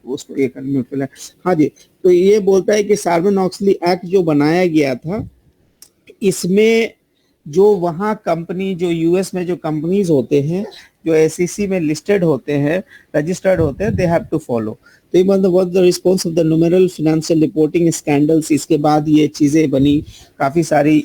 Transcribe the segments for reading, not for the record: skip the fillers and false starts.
उसको ये करने में। हाँ जी, तो ये बोलता है कि सार्मन ऑक्सली एक्ट जो बनाया गया था, इसमें जो वहाँ कंपनी, जो यूएस में जो कंपनीज होते हैं, जो एसईसी में लिस्टेड होते हैं, रजिस्टर्ड होते हैं, दे हैव टू फॉलो। तो ये मतलब what the response of the numeral financial reporting scandals, इसके बाद ये चीजें बनी, काफी सारी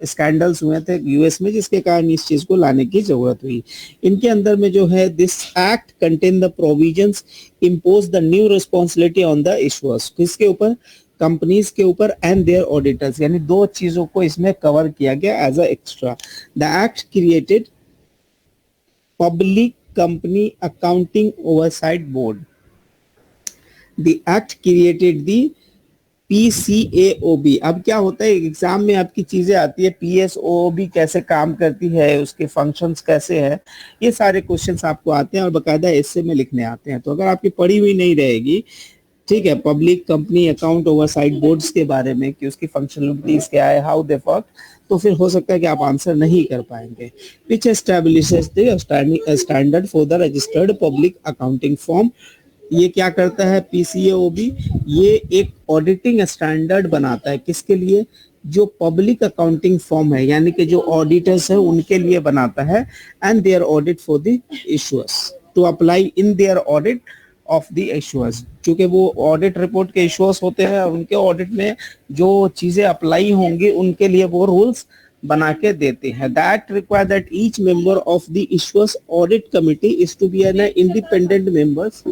स्कैंडल्स हुए थे यूएस में, जिसके कारण इस चीज को लाने की जरूरत हुई। इनके अंदर में जो है, this act contain the provisions impose the new responsibility on the issuers, किसके ऊपर, कंपनीज के ऊपर एंड देयर ऑडिटर्स, यानी दो चीजों को इसमें कवर किया गया as a extra. The act created public company accounting oversight board. The act created the PCAOB। अब क्या होता है, एग्जाम में आपकी चीजें आती है, PSOOB कैसे काम करती है, उसके फंक्शंस कैसे हैं, ये सारे क्वेश्चंस आपको आते हैं और बकायदा एस्से में लिखने आते हैं। तो अगर आपकी पढ़ी हुई नहीं रहेगी, ठीक है, public company account oversight boards के बारे में कि उसकी फंक्शनलिटीज क्या है, हाउ दे वर्क, तो फिर हो सकता है कि आप आंसर नहीं कर पाएंगे। Which establishes the standard for the registered public accounting form. ये क्या करता है PCAOB, ये एक ऑडिटिंग स्टैंडर्ड बनाता है, किसके लिए, जो पब्लिक अकाउंटिंग फॉर्म है, यानी कि जो ऑडिटर्स है उनके लिए बनाता है, and their audit for the issuers to apply in their audit of the issuers. क्योंकि वो ऑडिट रिपोर्ट के इशुअर्स होते हैं, उनके ऑडिट में जो चीजें अप्लाई होंगी उनके लिए वो रूल्स बना के देते हैं। That require that each member of the issuers audit committee is to be an independent members.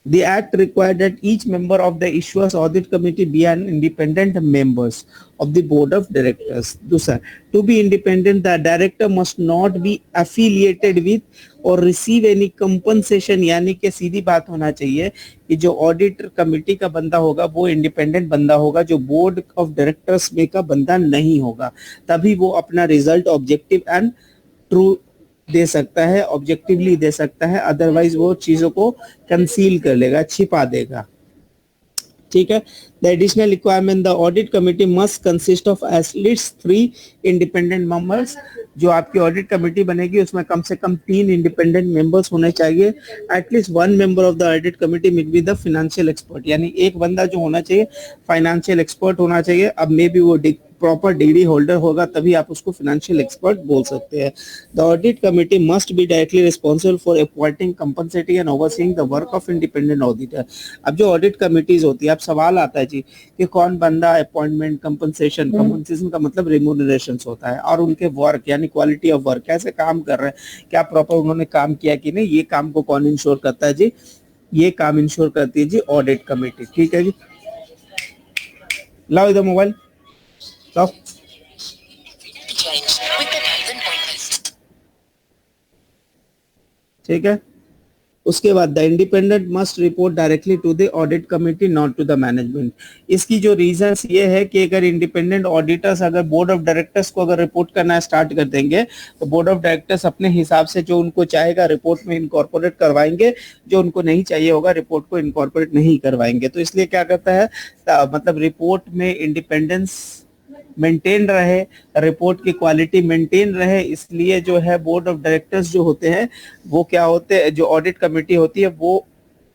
The act required that each member of the issuers audit committee be an independent members of the board of directors. दूसरा, to be independent, the director must not be affiliated with or receive any compensation, यानी कि सीधी बात होना चाहिए कि जो audit committee का बंदा होगा वो इंडिपेंडेंट बंदा होगा, जो बोर्ड ऑफ डायरेक्टर्स में का बंदा नहीं होगा, तभी वो अपना result objective and true they सकता है, ऑब्जेक्टिवली दे सकता है, अदरवाइज वो चीजों को कंसील कर लेगा, छिपा देगा। ठीक है। The additional requirement, the audit committee must consist of at least 3 independent members. जो आपकी ऑडिट कमेटी बनेगी उसमें कम से कम 3 इंडिपेंडेंट मेंबर्स होने चाहिए। At least 1 member of the audit committee may be the financial expert, यानी एक बंदा जो होना चाहिए फाइनेंशियल एक्सपर्ट होना चाहिए। अब मे बी वो प्रॉपर डिग्री होल्डर होगा, तभी आप उसको फाइनेंशियल एक्सपर्ट बोल सकते हैं। The audit committee must be directly responsible for appointing, compensating and overseeing the work of independent auditor. अब जो ऑडिट कमिटीज होती है, अब सवाल आता है जी कि कौन बंदा अपॉइंटमेंट, कंपनसेशन, कंपनसेशन का मतलब रिम्यूनरेशन होता है, और उनके वर्क यानी क्वालिटी ऑफ वर्क, कैसे काम कर रहे हैं, क्या प्रॉपर उन्होंने काम किया कि नहीं, ये काम को कौन इंश्योर करता है जी, ये काम इंश्योर करती है जी ऑडिट कमेटी। ठीक है जी, लाओ इधर मोबाइल लाओ। ठीक है। उसके बाद the independent must report directly to the audit committee, not to the management. इसकी जो रीजन ये है कि अगर इंडिपेंडेंट ऑडिटर्स अगर बोर्ड ऑफ डायरेक्टर्स को अगर रिपोर्ट करना स्टार्ट कर देंगे, तो बोर्ड ऑफ डायरेक्टर्स अपने हिसाब से जो उनको चाहेगा रिपोर्ट में इनकॉर्पोरेट करवाएंगे, जो उनको नहीं चाहिए होगा रिपोर्ट को इनकॉर्पोरेट नहीं करवाएंगे। तो इसलिए क्या करता है, मतलब रिपोर्ट में इंडिपेंडेंस मेंटेन रहे, रिपोर्ट की क्वालिटी मेंटेन रहे, इसलिए जो है बोर्ड ऑफ डायरेक्टर्स जो होते हैं वो क्या होते हैं, जो ऑडिट कमेटी होती है वो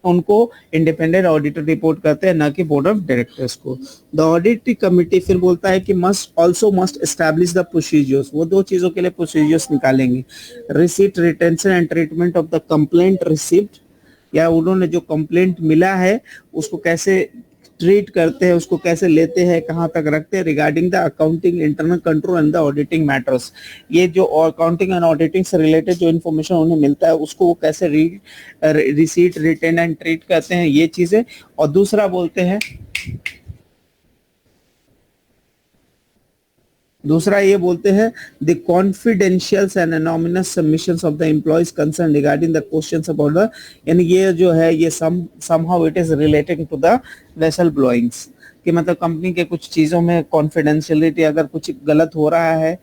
उनको इंडिपेंडेंट ऑडिटर रिपोर्ट करते हैं, ना कि बोर्ड ऑफ डायरेक्टर्स को। द ऑडिट कमेटी फिर बोलता है कि मस्ट एस्टैब्लिश द प्रोसीजर्स, वो 2 चीजों के लिए प्रोसीजर्स निकालेंगे। Receipt, retention and treatment of the complaint received, या उन्होंने जो कंप्लेंट मिला है उसको कैसे ट्रीट करते हैं, उसको कैसे लेते हैं, कहाँ तक रखते हैं। Regarding the accounting, internal control and the auditing matters, ये जो अकाउंटिंग एंड ऑडिटिंग से रिलेटेड जो इन्फॉर्मेशन उन्हें मिलता है उसको वो कैसे रिसीट, रिटेन एंड ट्रीट करते हैं, ये चीजें। और दूसरा बोलते हैं, दूसरा ये बोलते हैं the confidential and anonymous submissions of the employees concern regarding the questions about the, यानी ये जो है ये somehow it is related to the whistle blowings, कि मतलब कंपनी के कुछ चीजों में कॉन्फिडेंशियलिटी अगर कुछ गलत हो रहा है,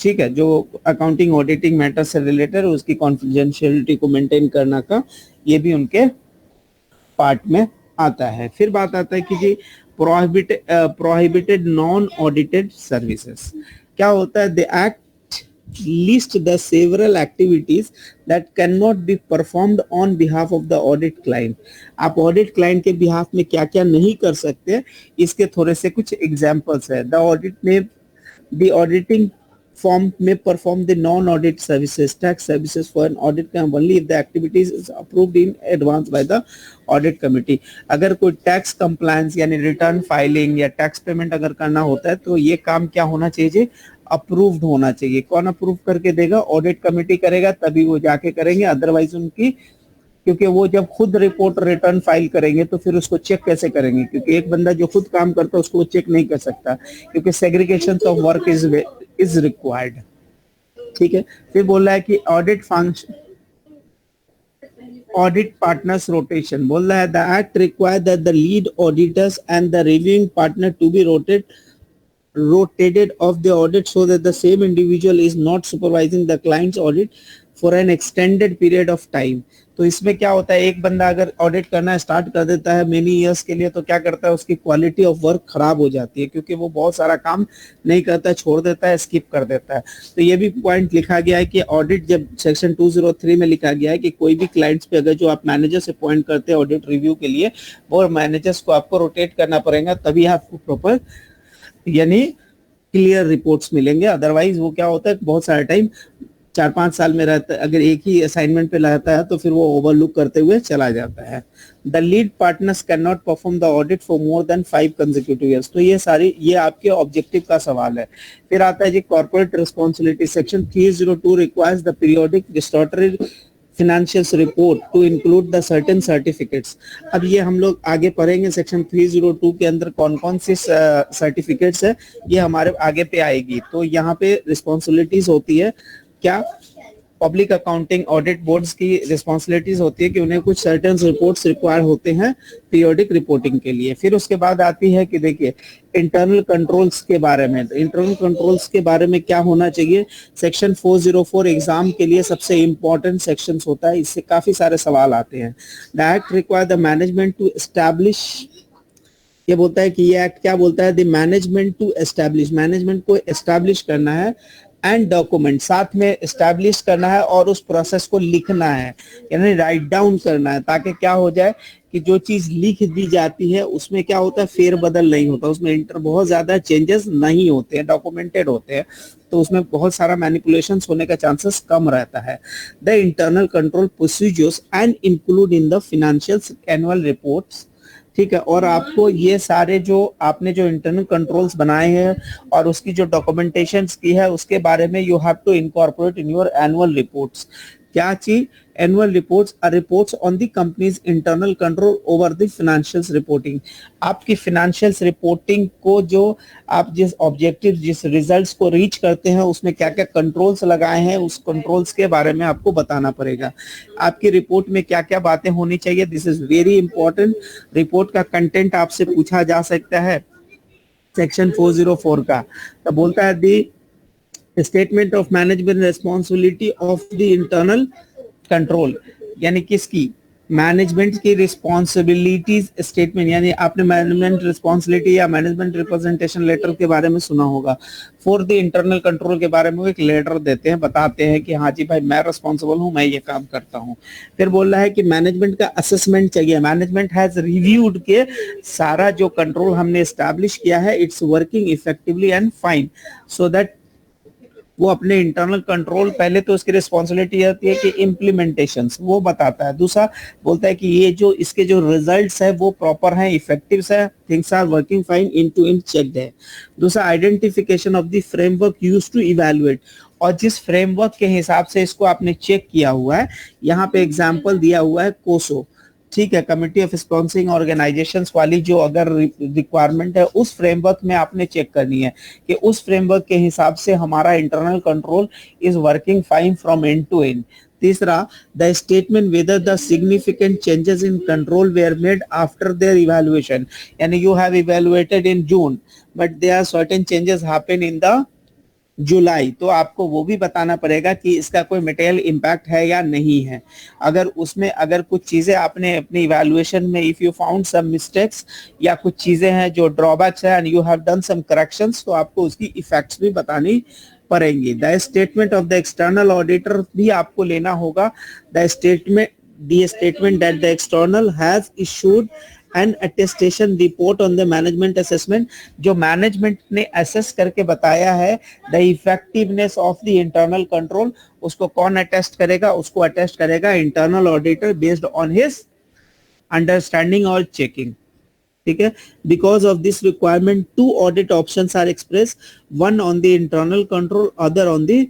ठीक है, जो अकाउंटिंग ऑडिटिंग मैटर से रिलेटेड उसकी कॉन्फिडेंशियलिटी को मेंटेन करना का, ये भी उनके पार्ट में आता है। फिर बात आता है कि जी प्रोहिबिटेड नॉन ऑडिटेड सर्विसेज क्या होता है। The act list the several activities that cannot be performed on behalf of the audit client. आप audit client के behalf में क्या क्या नहीं कर सकते, इसके थोड़े से कुछ examples है. The audit में the auditing firm may perform the non-audit services, tax services for an audit firm only if the activities is approved in advance by the audit committee. अगर कोई टैक्स कंप्लायंस यानी return filing या tax payment अगर करना होता है तो ये काम क्या होना चाहिए, अप्रूव्ड होना चाहिए. कौन अप्रूव करके देगा, ऑडिट कमेटी करेगा, तभी वो जाके करेंगे. अदरवाइज उनकी, क्योंकि वो जब खुद रिपोर्ट रिटर्न फाइल करेंगे तो फिर उसको चेक कैसे करेंगे, क्योंकि एक बंदा जो खुद काम करता है उसको चेक नहीं कर सकता, क्योंकि segregation of work is required. ठीक है. फिर बोल रहा है कि audit function, audit partners rotation. बोल रहा है the act require that the lead auditors and the reviewing partner to be rotated of the audit so that the same individual is not supervising the client's audit for an extended period of time. तो इसमें क्या होता है, एक बंदा अगर audit करना start कर देता है मेनी ईयर्स के लिए तो क्या करता है, उसकी क्वालिटी ऑफ वर्क खराब हो जाती है, क्योंकि वो बहुत सारा काम नहीं करता है, छोड़ देता है, स्किप कर देता है. तो ये भी पॉइंट लिखा गया है कि ऑडिट जब सेक्शन 203 में लिखा गया है कि कोई भी क्लाइंट्स पे अगर जो आप मैनेजर से अपॉइंट करते हैं ऑडिट रिव्यू के लिए, वो मैनेजर्स को आपको रोटेट करना पड़ेगा, तभी आपको प्रॉपर यानी क्लियर रिपोर्ट्स मिलेंगे. अदरवाइज वो क्या होता है, बहुत सारा टाइम 4-5 साल में रहता है, अगर एक ही असाइनमेंट पे रहता है तो फिर वो ओवरलुक करते हुए चला जाता है. The lead partners can not perform the audit for more than 5 consecutive years. तो ये आपके ऑब्जेक्टिव का सवाल है. फिर आता है जी corporate responsibility. Section 302 requires the periodic statutory financials report to include the certain certificates. अब ये हम लोग आगे पढ़ेंगे सेक्शन 302 के अंदर कौन कौन सी सर्टिफिकेट्स है, ये हमारे आगे पे आएगी. तो यहाँ पे रिस्पॉन्सिबिलिटीज होती है क्या, पब्लिक अकाउंटिंग ऑडिट बोर्ड्स की रिस्पॉन्सिबिलिटीज होती है कि उन्हें कुछ सर्टेन रिपोर्ट्स रिक्वायर होते हैं पीरियोडिक रिपोर्टिंग के लिए. फिर उसके बाद आती है कि देखिए इंटरनल कंट्रोल्स के बारे में. तो इंटरनल कंट्रोल्स के बारे में क्या होना चाहिए, सेक्शन 404 एग्जाम के लिए सबसे इंपॉर्टेंट सेक्शन होता है, इससे काफी सारे सवाल आते हैं. The act require the management to establish, ये बोलता है कि ये एक्ट क्या बोलता है, the management to establish, management को एस्टैब्लिश करना है, एंड डॉक्यूमेंट, साथ में एस्टैब्लिश करना है और उस प्रोसेस को लिखना है, यानी राइट डाउन करना है, ताकि क्या हो जाए कि जो चीज लिख दी जाती है उसमें क्या होता है, फेर बदल नहीं होता, उसमें बहुत ज्यादा चेंजेस नहीं होते हैं, डॉक्यूमेंटेड होते हैं, तो उसमें बहुत सारा मैनिपुलेशन होने का चांसेस कम रहता है. The internal control procedures and include in the financial annual reports. ठीक है. और आपको ये सारे जो आपने जो इंटरनल कंट्रोल्स बनाए हैं और उसकी जो डॉक्यूमेंटेशन की है उसके बारे में you have to incorporate in your annual reports. क्या चीज, annual reports are reports on the companies internal control over the financials reporting. आपकी फाइनेंशियल्स रिपोर्टिंग को जो आप जिस ऑब्जेक्टिव जिस रिजल्ट्स को रीच करते हैं उसमें क्या क्या कंट्रोल्स लगाए हैं, उस कंट्रोल्स के बारे में आपको बताना पड़ेगा. आपकी रिपोर्ट में क्या क्या बातें होनी चाहिए, this is very important. Report का कंटेंट आपसे पूछा जा सकता है सेक्शन 404 का. तो बोलता है the statement of management responsibility of the internal control, यानी किसकी, मैनेजमेंट की रिस्पॉन्सिबिलिटीज स्टेटमेंट, यानी आपने मैनेजमेंट रिस्पॉन्सिबिलिटी या मैनेजमेंट रिप्रेजेंटेशन लेटर के बारे में सुना होगा. फॉर द इंटरनल कंट्रोल के बारे में वो एक लेटर देते हैं, बताते हैं कि हाँ जी भाई मैं रिस्पॉन्सिबल हूँ, मैं ये काम करता हूँ. फिर बोल रहा है कि मैनेजमेंट का असेसमेंट चाहिए. मैनेजमेंट हैज रिव्यूड के सारा जो कंट्रोल हमने एस्टैब्लिश किया है it's working effectively and fine, so that वो अपने इंटरनल कंट्रोल, पहले तो उसकी रिस्पॉन्सिबिलिटी आती है कि इम्प्लीमेंटेशन वो बताता है. दूसरा बोलता है कि ये जो इसके जो रिजल्ट्स है वो प्रॉपर हैं, इफेक्टिव है, things are working fine, in to in checked है. दूसरा identification of the framework used to evaluate, और जिस फ्रेमवर्क के हिसाब से इसको आपने चेक किया हुआ है, यहाँ पे एग्जाम्पल दिया हुआ है कोसो. ठीक है, कमिटी ऑफ स्पॉन्सरिंग ऑर्गेनाइजेशंस वाली जो अगर रिक्वायरमेंट है उस फ्रेमवर्क में आपने चेक करनी है कि उस फ्रेमवर्क के हिसाब से हमारा internal control is working fine from end to end. तीसरा, the statement whether the significant changes in control were made after their evaluation, यानी you have evaluated in June but there are certain changes happen in the July, तो आपको वो भी बताना पड़ेगा कि इसका कोई मटेरियल इम्पैक्ट है या नहीं है. अगर उसमें अगर कुछ चीजें आपने अपनी इवैल्यूएशन में if you found some mistakes या कुछ चीजें हैं जो ड्रॉबैक्स है and you have done some corrections, तो आपको उसकी इफेक्ट्स भी बतानी पड़ेंगी। The statement of the external auditor भी आपको लेना होगा। The statement that the external has issued an attestation report on the management assessment, जो मैनेजमेंट ने असेस करके बताया है the effectiveness of the internal control, उसको कौन अटेस्ट करेगा? उसको अटेस्ट करेगा internal auditor based on his understanding और चेकिंग। ठीक है, because of this requirement two audit options are express, one on the internal control, other on the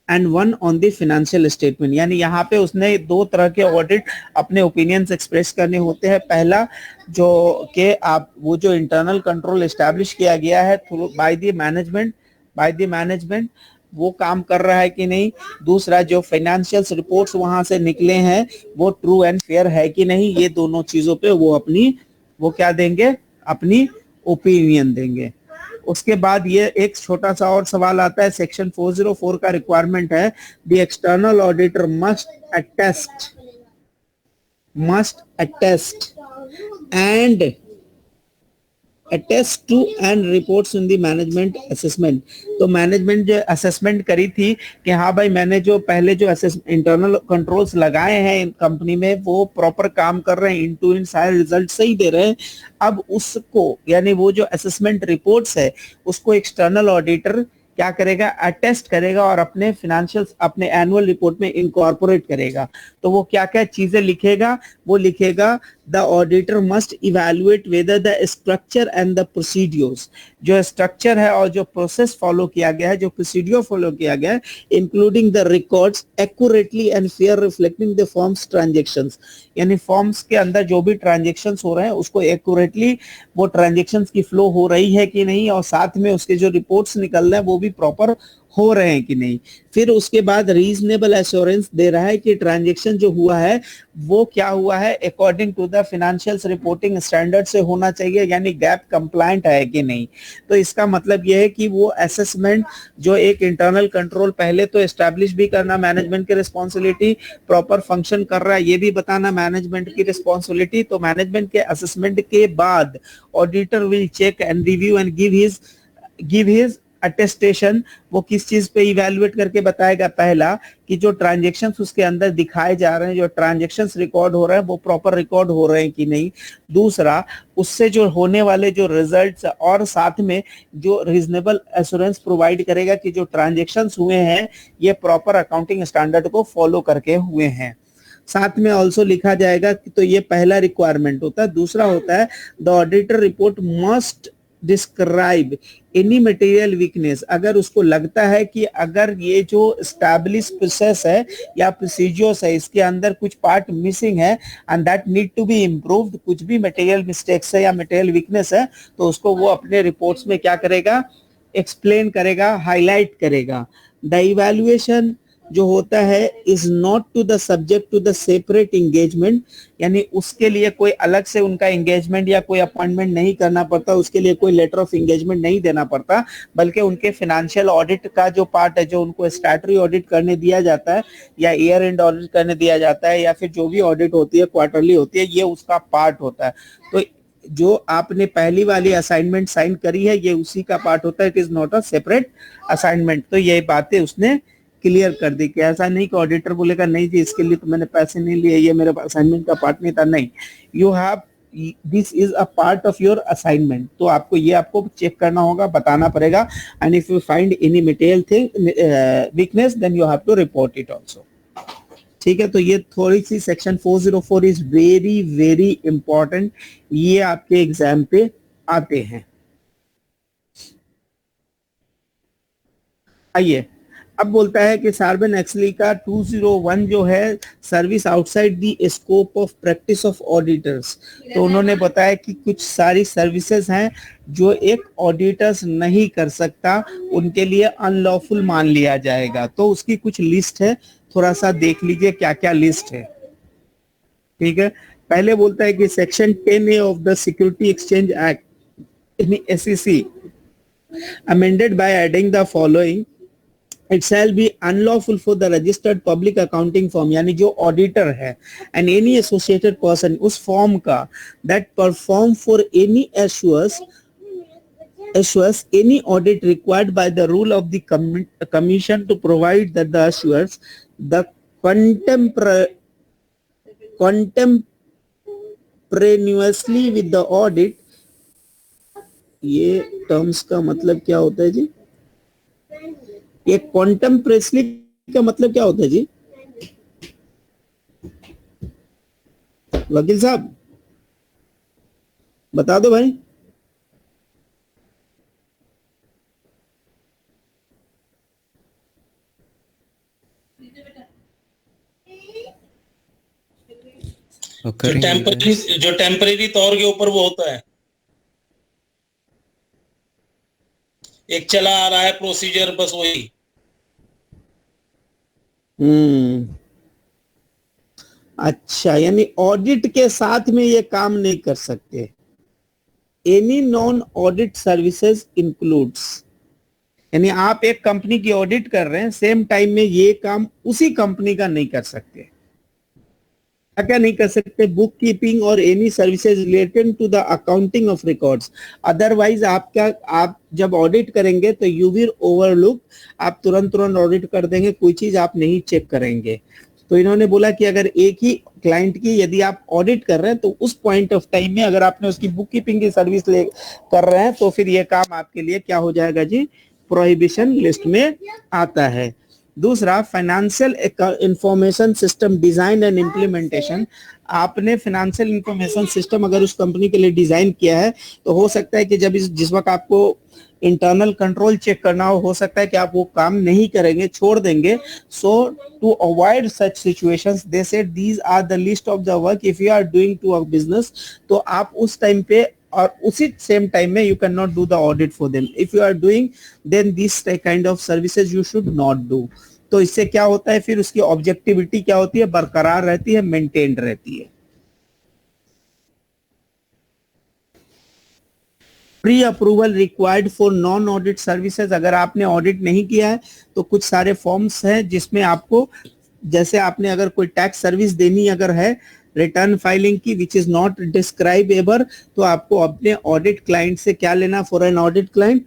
and one on the financial statement. यानी यहाँ पे उसने दो तरह के ऑडिट अपने ओपिनियंस एक्सप्रेस करने होते हैं। पहला जो कि आप वो जो इंटरनल कंट्रोल एस्टैब्लिश किया गया है बाय द मैनेजमेंट वो काम कर रहा है कि नहीं। दूसरा जो फाइनेंशियल रिपोर्ट्स वहां से निकले हैं वो ट्रू एंड फेयर है कि नहीं। ये दोनों चीजों पे वो क्या देंगे? अपनी ओपिनियन देंगे। उसके बाद ये एक छोटा सा और सवाल आता है, सेक्शन 404 का रिक्वायरमेंट है, the external auditor must attest and attest to and reports in the management assessment। तो मैनेजमेंट जो असेसमेंट करी थी कि हाँ भाई मैंने जो पहले जो इंटरनल कंट्रोल्स लगाए हैं इन कंपनी में वो प्रॉपर काम कर रहे हैं, इन टू इन सारे रिजल्ट सही दे रहे हैं। अब उसको यानी वो जो असेसमेंट रिपोर्ट्स है उसको एक्सटर्नल ऑडिटर क्या करेगा? अटेस्ट करेगा और अपने फाइनेंशियल्स अपने एनुअल रिपोर्ट में इनकॉर्पोरेट करेगा। तो वो क्या क्या चीजें लिखेगा? वो लिखेगा the auditor must evaluate whether the structure and the procedures, जो स्ट्रक्चर है और जो प्रोसेस फॉलो किया गया है, जो प्रोसीड्यूर फॉलो किया गया है, including the records accurately and fair reflecting the forms transactions, यानी फॉर्म्स के अंदर जो भी ट्रांजेक्शंस हो रहे हैं उसको एक्यूरेटली वो ट्रांजेक्शंस की फ्लो हो रही है कि नहीं, और साथ में उसके जो रिपोर्ट्स निकल रहे हैं वो भी प्रॉपर हो रहे हैं कि नहीं। फिर उसके बाद रीजनेबल एश्योरेंस दे रहा है कि ट्रांजैक्शन जो हुआ है वो क्या हुआ है, according to the financial reporting standard से होना चाहिए, यानी गैप कंप्लायंट है कि नहीं। तो इसका मतलब यह है कि वो असेसमेंट जो एक इंटरनल कंट्रोल पहले तो एस्टैब्लिश भी करना मैनेजमेंट की रिस्पॉन्सिबिलिटी, प्रॉपर फंक्शन कर रहा है ये भी बताना मैनेजमेंट की रिस्पॉन्सिबिलिटी। तो मैनेजमेंट के असेसमेंट के बाद auditor will check and review and give his attestation. वो किस चीज पे इवैल्यूएट करके बताएगा? पहला कि जो ट्रांजैक्शंस उसके अंदर दिखाए जा रहे हैं, जो ट्रांजैक्शंस रिकॉर्ड हो रहे हैं वो प्रॉपर रिकॉर्ड हो रहे हैं कि नहीं। दूसरा उससे जो होने वाले जो रिजल्ट्स और साथ में जो रीजनेबल एश्योरेंस प्रोवाइड करेगा कि जो ट्रांजैक्शंस हुए हैं ये प्रॉपर अकाउंटिंग स्टैंडर्ड को फॉलो करके हुए हैं। साथ में ऑल्सो लिखा जाएगा कि तो ये पहला रिक्वायरमेंट होता है। दूसरा होता है the auditor report must describe any material weakness. अगर उसको लगता है कि अगर ये जो एस्टैब्लिश प्रोसेस है या प्रोसीजर्स है इसके अंदर कुछ पार्ट मिसिंग है and that need to be improved, कुछ भी मटेरियल मिस्टेक्स है या मटेरियल वीकनेस है, तो उसको वो अपने रिपोर्ट्स में क्या करेगा? एक्सप्लेन करेगा, हाईलाइट करेगा। द इवैल्यूएशन जो होता है is not to the subject to the separate engagement, यानी उसके लिए कोई अलग से उनका एंगेजमेंट या कोई अपॉइंटमेंट नहीं करना पड़ता, उसके लिए कोई लेटर ऑफ एंगेजमेंट नहीं देना पड़ता, बल्कि उनके फाइनेंशियल ऑडिट का जो पार्ट है जो उनको स्टैट्यूटरी ऑडिट करने दिया जाता है या ईयर एंड ऑडिट करने दिया जाता है या फिर जो भी ऑडिट होती है क्वार्टरली होती है, ये उसका पार्ट होता है। तो जो आपने पहली वाली असाइनमेंट साइन करी है ये उसी का पार्ट होता है, it is not a separate assignment. तो ये बातें उसने क्लियर कर दी कि ऐसा नहीं कि ऑडिटर बोलेगा नहीं जी इसके लिए तो मैंने पैसे नहीं लिए, ये मेरे असाइनमेंट का पार्ट नहीं था। नहीं, you have this is a part of your assignment. तो आपको ये आपको चेक करना होगा, बताना पड़ेगा। And if you find any material thing weakness then you have to report it also. ठीक है, तो ये थोड़ी सी section 404 is very very important, ये आपके एग्जाम पे आते हैं। आइए अब बोलता है कि सार्बन एक्सली का 201 जो है service outside the scope of practice of auditors. तो उन्होंने बताया कि कुछ सारी सर्विसेज हैं जो एक ऑडिटर्स नहीं कर सकता, उनके लिए अनलॉफुल मान लिया जाएगा। तो उसकी कुछ लिस्ट है, थोड़ा सा देख लीजिए क्या क्या लिस्ट है। ठीक है, पहले बोलता है कि section 10A of the security exchange act SEC amended by adding the following: it shall be unlawful for the registered public accounting firm, यानी जो ऑडिटर है, and any associated person उस फॉर्म का that perform for any issuers assures any audit required by the rule of the commission to provide that the assures the contemporaneously with the audit. ये terms का मतलब क्या होता है जी? ये contemporaneously का मतलब क्या होता है जी? वकील साहब बता दो भाई. जो टेम्परेरी तौर के ऊपर वो होता है, एक चला आ रहा है प्रोसीजर, बस वही. अच्छा, यानी ऑडिट के साथ में ये काम नहीं कर सकते. Any non audit services includes, यानी आप एक कंपनी की ऑडिट कर रहे हैं, सेम टाइम में ये काम उसी कंपनी का नहीं कर सकते. क्या नहीं कर सकते? बुक कीपिंग और any services related to the accounting of records. Otherwise आप जब ऑडिट करेंगे तो यू विल ओवरलुक, आप तुरंत ऑडिट कर देंगे, कोई चीज आप नहीं चेक करेंगे. तो इन्होंने बोला कि अगर एक ही क्लाइंट की यदि आप ऑडिट कर रहे हैं तो उस पॉइंट ऑफ टाइम में अगर आपने उसकी बुक कीपिंग की सर्विस ले कर रहे हैं तो फिर ये काम आपके लिए क्या हो जाएगा जी? प्रोहिबिशन लिस्ट में आता है. दूसरा, financial information system design and implementation. आपने फाइनेंशियल इंफॉर्मेशन सिस्टम अगर उस कंपनी के लिए डिजाइन किया है तो हो सकता है कि जब जिस वक्त आपको इंटरनल कंट्रोल चेक करना हो सकता है कि आप वो काम नहीं करेंगे, छोड़ देंगे. So to avoid such situations they said these are the list of the work if you are doing to a business. तो आप उस टाइम पे और उसी सेम टाइम में you can not do the audit for them. If you are doing then this kind of services you should not do. तो इससे क्या होता है, फिर उसकी ऑब्जेक्टिविटी क्या होती है? बरकरार रहती है, मेंटेन्ड रहती है. Pre approval required for non audit services. अगर आपने ऑडिट नहीं किया है तो कुछ सारे फॉर्म्स हैं जिसमें आपको, जैसे आपने अगर कोई टैक्स सर्विस देनी अगर है रिटर्न फाइलिंग की which is not describe ever, तो आपको अपने ऑडिट क्लाइंट से क्या लेना? For an audit client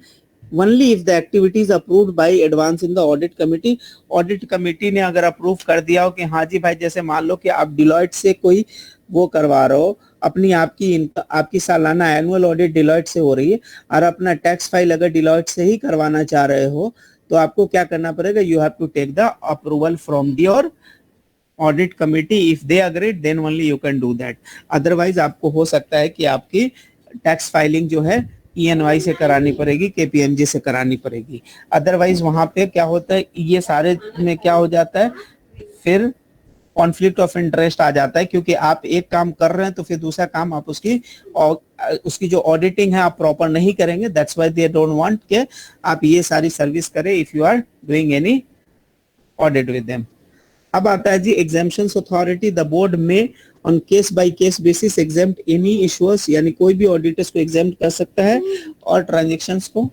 only if the activity is approved by advance in the audit committee. Audit committee ने अगर अप्रूव कर दिया हो कि हाँ जी भाई, जैसे मान लो कि आप डिलॉयट से कोई वो करवा रहे हो, अपनी आपकी सालाना एनुअल ऑडिट डिलॉयट से हो रही है और अपना टैक्स फाइल अगर डिलॉयट से ही करवाना चाह रहे हो तो आपको क्या करना पड़ेगा? You have to take the approval from your audit committee. If they agree then only you can do that. Otherwise आपको हो सकता है कि आपकी टैक्स फाइलिंग जो है ENY से करानी पड़ेगी, KPMG से करानी पड़ेगी. अदरवाइज वहां पे क्या होता है, ये सारे में क्या हो जाता है, फिर कॉन्फ्लिक्ट ऑफ इंटरेस्ट आ जाता है, क्योंकि आप एक काम कर रहे हैं तो फिर दूसरा काम आप उसकी जो ऑडिटिंग है आप प्रॉपर नहीं करेंगे. That's why they don't want के आप ये सारी सर्विस करें if you are doing any audit with them. अब आता है जी exemptions authority. The board may on case by case basis exempt any issuers, यानी कोई भी ऑडिटर्स को एग्जेम्प्ट कर सकता है और ट्रांजैक्शंस को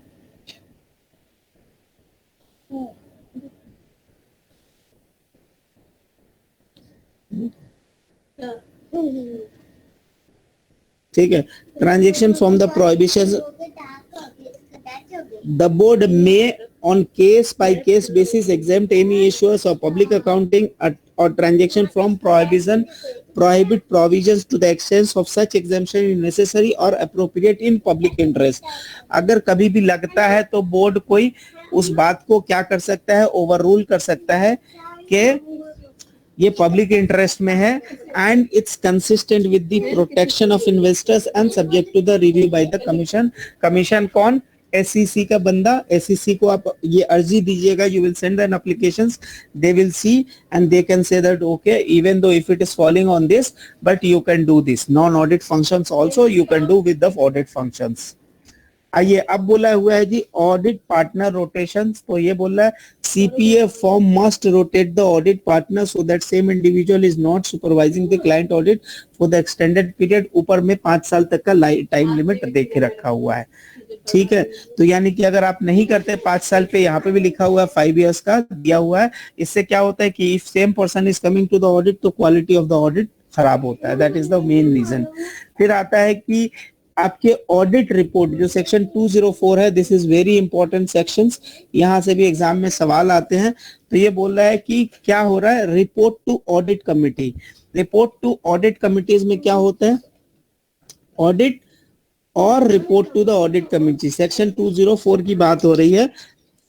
ठीक है. Transaction from the prohibition. The board में on case by case basis exempt any issuers of public accounting or transaction from prohibit provisions to the extent of such exemption is necessary or appropriate in public interest. अगर कभी भी लगता है तो board कोई उस बात को क्या कर सकता है? ओवर रूल कर सकता है कि ये पब्लिक इंटरेस्ट में है and it's consistent with the protection of investors and subject to the review by the commission. Commission कौन? SEC का बंदा. SEC को आप ये अर्जी दीजिएगा, you will send an applications, they will see and they can say that okay, even though if it is falling on this, but you can do this. Non-audit functions also you can do with the audit functions. आइए अब बोला हुआ है जी audit partner rotation. तो ये बोल रहा है CPA firm must rotate the audit partner so that same individual is not supervising the client audit for the extended period. ऊपर में 5 साल तक का टाइम लिमिट देके रखा हुआ है. ठीक है, तो यानी कि अगर आप नहीं करते 5 साल पे, यहाँ पे भी लिखा हुआ है 5 इयर्स का दिया हुआ है. इससे क्या होता है कि if same person is coming to the audit तो क्वालिटी ऑफ द ऑडिट खराब होता है. That is the main reason. फिर आता है कि आपके ऑडिट रिपोर्ट जो सेक्शन 204 है, this is very important sections, यहां से भी एग्जाम में सवाल आते हैं। तो ये बोल रहा है कि क्या हो रहा है, report to audit committee. Report to audit committees में क्या होता है, ऑडिट और report to the audit committee, section 204 की बात हो रही है।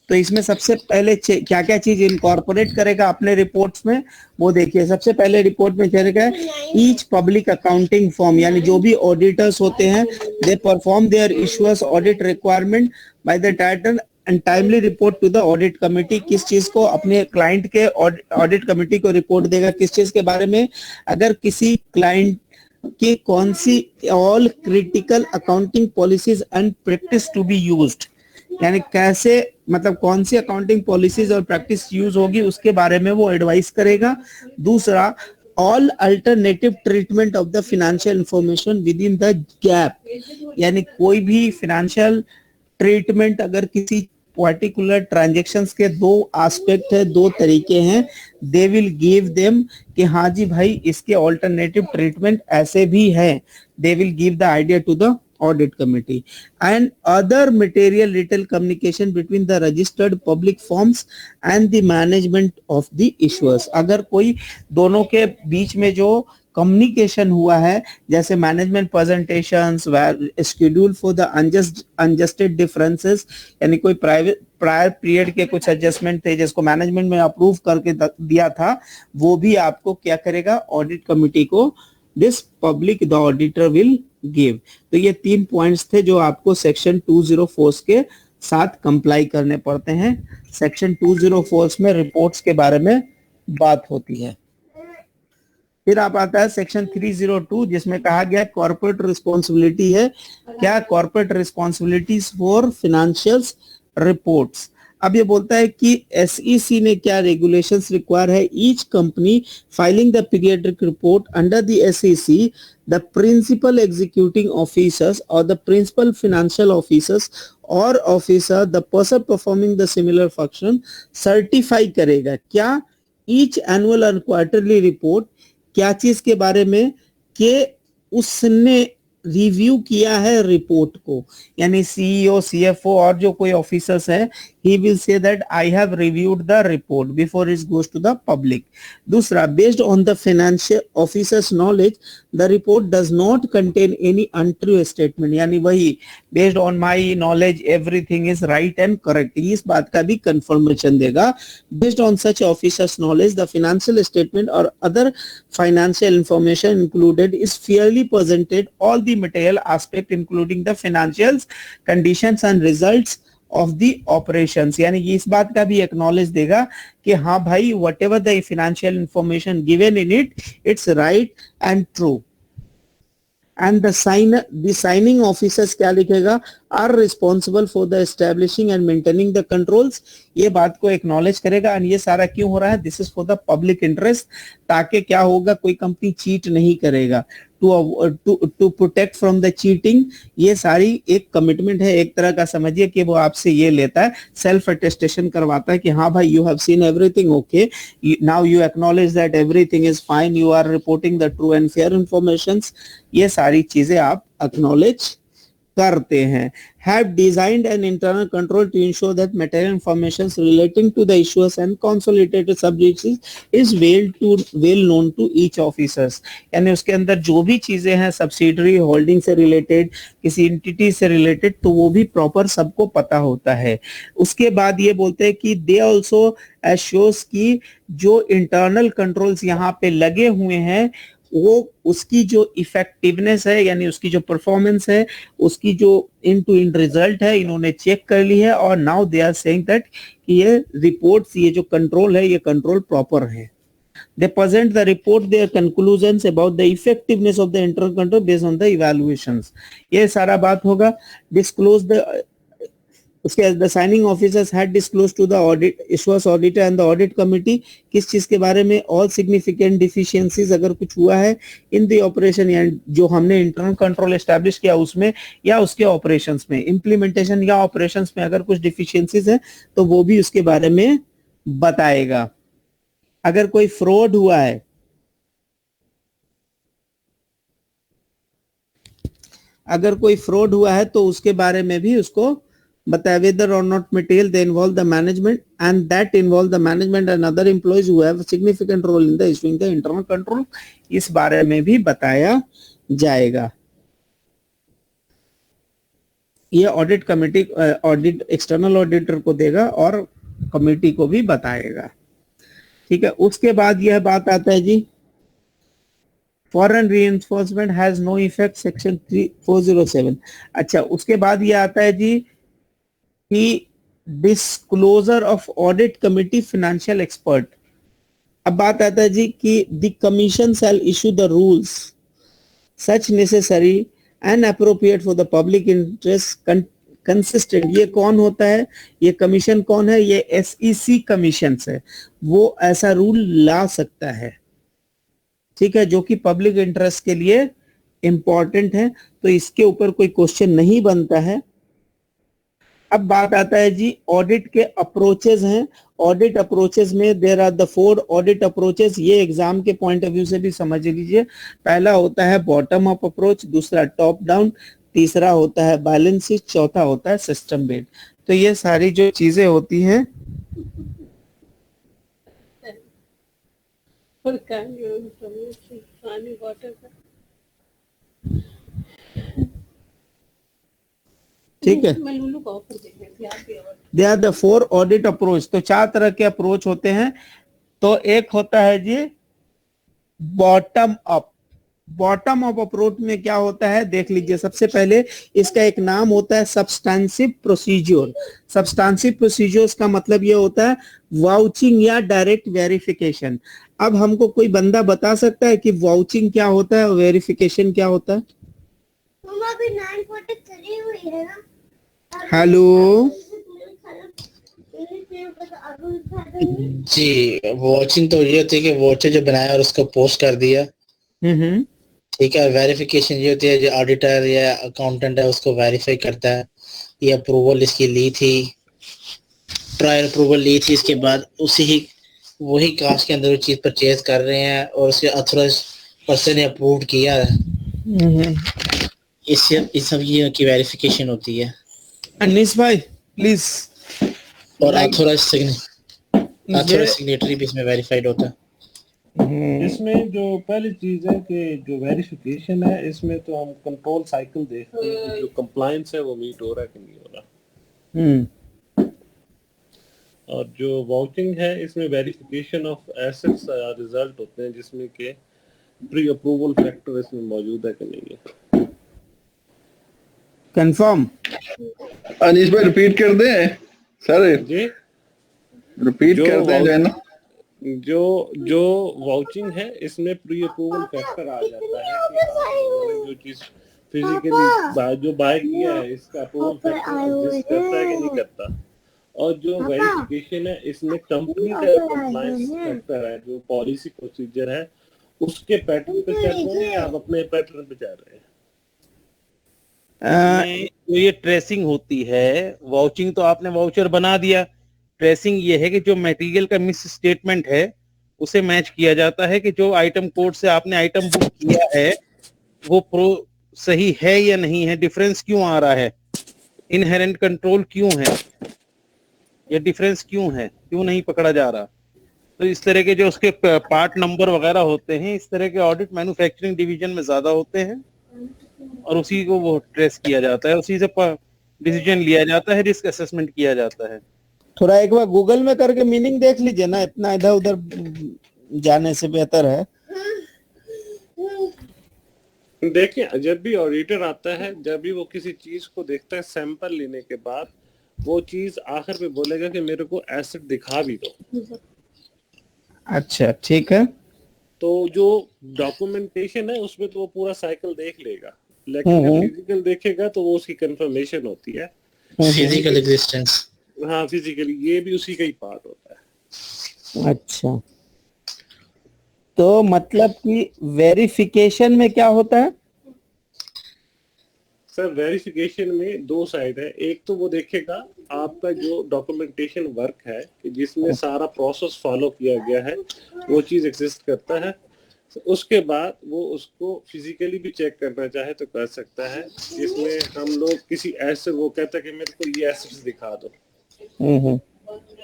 तो इसमें सबसे पहले क्या क्या चीज इनकॉर्पोरेट करेगा अपने रिपोर्ट्स में, वो देखिए। सबसे पहले रिपोर्ट में करेगा ईच पब्लिक अकाउंटिंग फॉर्म, यानी जो भी ऑडिटर्स होते हैं, they perform their issuers audit requirement by the title and timely report to the audit committee. किस चीज को अपने क्लाइंट के ऑडिट कमिटी को रिपोर्ट देगा, किस चीज के बारे में, अगर किसी क्लाइंट कि कौन सी all critical accounting policies and practice to be used, यानी कैसे, मतलब कौन सी अकाउंटिंग पॉलिसीज और प्रैक्टिस यूज होगी, उसके बारे में वो एडवाइस करेगा। दूसरा, all alternative treatment of the financial information within the GAAP, यानी कोई भी फाइनेंशियल ट्रीटमेंट अगर किसी पर्टिकुलर ट्रांजेक्शन्स के दो एस्पेक्ट है, दो तरीके हैं, दे विल गिव देम कि हाँ जी भाई इसके ऑल्टरनेटिव ट्रीटमेंट ऐसे भी है, they will give the idea to the audit committee and other material retail communication between the registered public firms and the management of the issuers। अगर कोई दोनों के बीच में जो कम्युनिकेशन हुआ है, जैसे management presentations, schedule for the unadjusted differences, यानी कोई प्रायर पीरियड के कुछ एडजस्टमेंट थे जिसको मैनेजमेंट में अप्रूव करके दिया था, वो भी आपको क्या करेगा, ऑडिट कमिटी को this public the auditor will give. तो ये 3 पॉइंट्स थे जो आपको सेक्शन 204 के साथ कंप्लाई करने पड़ते हैं। सेक्शन 204 में रिपोर्ट्स के बारे में बात होती है। फिर आप आता है सेक्शन 302 जिसमें कहा गया कॉर्पोरेट रिस्पॉन्सिबिलिटी है। क्या, corporate responsibilities for financial reports. अब ये बोलता है कि एसईसी ने क्या रेगुलेशंस रिक्वायर है, each company filing the periodic report under the SEC, the principal executing officers और द प्रिंसिपल फाइनेंशियल ऑफिसर्स और officer, the person performing the similar function certify करेगा क्या, each annual and quarterly report, क्या चीज के बारे में, कि उसने रिव्यू किया है रिपोर्ट को, यानी सीईओ, सीएफओ और जो कोई ऑफिसर्स है, he will say that I have reviewed the report before it goes to the public। दूसरा, based on the financial officer's knowledge the report does not contain any untrue statement, यानी वही based on my knowledge everything is right and correct, इस बात का भी confirmation देगा। based on such officer's knowledge the financial statement or other financial information included is fairly presented, all the material aspect including the financials, conditions and results of the operations, यानी ये इस बात का भी एक्नॉलेज देगा कि हाँ भाई whatever the financial information given in it, it's right and true. And the signing officers क्या लिखेगा, are responsible for the establishing and maintaining the controls, ये बात को एक्नॉलेज करेगा। एंड ये सारा क्यों हो रहा है, this is for the public interest, ताकि क्या होगा, कोई कंपनी चीट नहीं करेगा, to protect from the cheating. ये सारी एक कमिटमेंट है, एक तरह का समझिए कि वो आपसे ये लेता है, सेल्फ अटेस्टेशन करवाता है कि हाँ भाई you have seen everything okay, now you acknowledge that everything is fine, you are reporting the true and fair informations, ये सारी चीजें आप एक्नॉलेज करते हैं। Have designed an internal control to ensure that material information relating to the issues and consolidated subjects is well known to each officers, यानी उसके अंदर जो भी चीजें हैं सब्सिडरी होल्डिंग से रिलेटेड, किसी एंटिटी से रिलेटेड, तो वो भी प्रॉपर सबको पता होता है। उसके बाद ये बोलते हैं कि दे ऑल्सो एश्योर्स की जो इंटरनल कंट्रोल्स यहाँ पे लगे हुए हैं वो उसकी जो इफेक्टिवनेस है, यानी उसकी जो परफॉर्मेंस है, उसकी जो इन टू इन रिजल्ट है, इन्होंने चेक कर ली है। और now they are saying that ये रिपोर्ट्स, ये जो कंट्रोल है, ये कंट्रोल प्रॉपर है। They present the report their conclusions about the effectiveness of the internal control based on the evaluations। ये सारा बात होगा। Disclose the उसके the signing officers had disclosed to the audit issuers auditor and the audit committee किस चीज के बारे में, all significant deficiencies अगर कुछ हुआ है in the operation, या जो हमने internal control establish किया उसमें या उसके operations में, implementation या operations में अगर कुछ deficiencies है तो वो भी उसके बारे में बताएगा। अगर कोई fraud हुआ है, अगर कोई फ्रॉड हुआ है तो उसके बारे में भी उसको बताया, वेदर और not material they involve the management and that involve the management and other employees who have significant role in the issuing the internal control, इस बारे में भी बताया जाएगा। ये audit committee audit external auditor को देगा और कमेटी को भी बताएगा। ठीक है, उसके बाद यह बात आता है जी, foreign reinforcement has no effect section 407। अच्छा, उसके बाद ये आता है जी कि disclosure of audit committee financial expert. अब बात आता है जी कि the commission shall issue the rules such necessary and appropriate for the public interest consistent. ये कौन होता है, ये कमीशन कौन है, ये एसईसी कमीशन है, वो ऐसा रूल ला सकता है, ठीक है, जो कि पब्लिक इंटरेस्ट के लिए इंपॉर्टेंट है, तो इसके ऊपर कोई क्वेश्चन नहीं बनता है। अब बात आता है जी ऑडिट के अप्रोचेस हैं। ऑडिट अप्रोचेस में there are the 4 audit approaches, ये एग्जाम के पॉइंट ऑफ व्यू से भी समझ लीजिए। पहला होता है बॉटम अप अप्रोच, दूसरा टॉप डाउन, तीसरा होता है बैलेंस शीट, चौथा होता है सिस्टम बेस्ड। तो ये सारी जो चीजें होती हैं ठीक है, they are the 4 audit approach. तो 4 तरह के अप्रोच होते हैं। तो एक होता है जी bottom up. Bottom up approach में क्या होता है देख लीजिए। सबसे पहले इसका एक नाम होता है सब्सटेंसिव प्रोसीजर। सब्सटेंसिव प्रोसीजर्स का मतलब ये होता है वाउचिंग या डायरेक्ट वेरिफिकेशन। अब हमको कोई बंदा बता सकता है कि वाउचिंग क्या होता है और वेरिफिकेशन क्या होता है? अभी 9:43 हुई है ना। हेलो जी, वॉचिंग तो ये होती है कि वॉचर जो बनाया और उसको पोस्ट कर दिया, ठीक है। वेरिफिकेशन ये होती है जो ऑडिटर या अकाउंटेंट है उसको वेरीफाई करता है, ये अप्रूवल इसकी ली थी, ट्रायल अप्रूवल ली थी, इसके बाद वही कास्ट के अंदर वो चीज परचेज कर रहे हैं और उसके अथोराइज पर्सन ने अप्रूव किया है, इससे इस सब ये की वेरिफिकेशन होती है। अनीस भाई प्लीज। और अथोराइज सिग्नेटरी भी इसमें वेरीफाइड होता है। इसमें जो पहली चीज है कि जो वेरिफिकेशन है, इसमें तो हम कंट्रोल साइकिल देखते हैं कि जो कंप्लायंस है वो मीट हो रहा है कि नहीं हो रहा। और जो वाउचिंग है इसमें वेरिफिकेशन ऑफ एसेट्स रिजल्ट होते हैं, जिसमें के प्री अप्रूवल फैक्टर इसमें मौजूद है कि नहीं है। कंफर्म अनीस भाई रिपीट कर दें सर जी, रिपीट कर दें जो है ना, जो वाउचिंग है इसमें प्री अप्रूवल फैक्टर आ जाता है कि आपने जो चीज फिजिकली जो बाय किया है इसका अप्रूवल फैक्टर एग्जिस्ट करता है कि नहीं करता। और जो वेरिफिकेशन है इसमें कंपनी का कंप्लायंस फैक्टर है, जो पॉलिसी प्रोसीजर है उसके पैटर्न पे चल रहे हैं या आप अपने पैटर्न पे चल रहे हैं। जो ये ट्रेसिंग होती है, वाउचिंग तो आपने वाउचर बना दिया, ट्रेसिंग ये है कि जो मटेरियल का मिस स्टेटमेंट है उसे मैच किया जाता है कि जो आइटम कोड से आपने आइटम बुक किया है वो सही है या नहीं है, डिफरेंस क्यों आ रहा है, इनहेरेंट कंट्रोल क्यों है, ये डिफरेंस क्यों है, क्यों नहीं पकड़ा जा रहा। तो इस तरह के जो उसके पार्ट नंबर वगैरह होते हैं, इस तरह के ऑडिट मैन्युफैक्चरिंग डिवीजन में ज्यादा होते हैं और उसी को वो ट्रेस किया जाता है, उसी से डिसीजन लिया जाता है, रिस्क असेसमेंट किया जाता है। थोड़ा एक बार गूगल में करके मीनिंग देख लीजिए ना, इतना इधर उधर जाने से बेहतर है। देखिए, जब भी ऑडिटर आता है, जब भी वो किसी चीज को देखता है, सैंपल लेने के बाद वो चीज आखिर में बोलेगा कि मेरे को एसेट दिखा भी दो। अच्छा ठीक है। तो जो डॉक्यूमेंटेशन है उसमें तो वो पूरा साइकिल देख लेगा, लेकिन जब फिजिकल देखेगा तो वो उसकी कंफर्मेशन होती है, फिजिकल एग्जिस्टेंस। हाँ, फिजिकली ये भी उसी का ही पार्ट होता है। अच्छा, तो मतलब कि वेरिफिकेशन में क्या होता है? सर, वेरिफिकेशन में 2 साइड है। एक तो वो देखेगा आपका जो डॉक्यूमेंटेशन वर्क है कि जिसमें सारा प्रोसेस फॉलो किया गया है वो चीज एग्जिस्ट करता है। उसके बाद वो उसको फिजिकली भी चेक करना चाहे तो कर सकता है, जिसमें हम लोग किसी एसेट, वो कहता है कि मेरे को ये एसेट्स दिखा दो,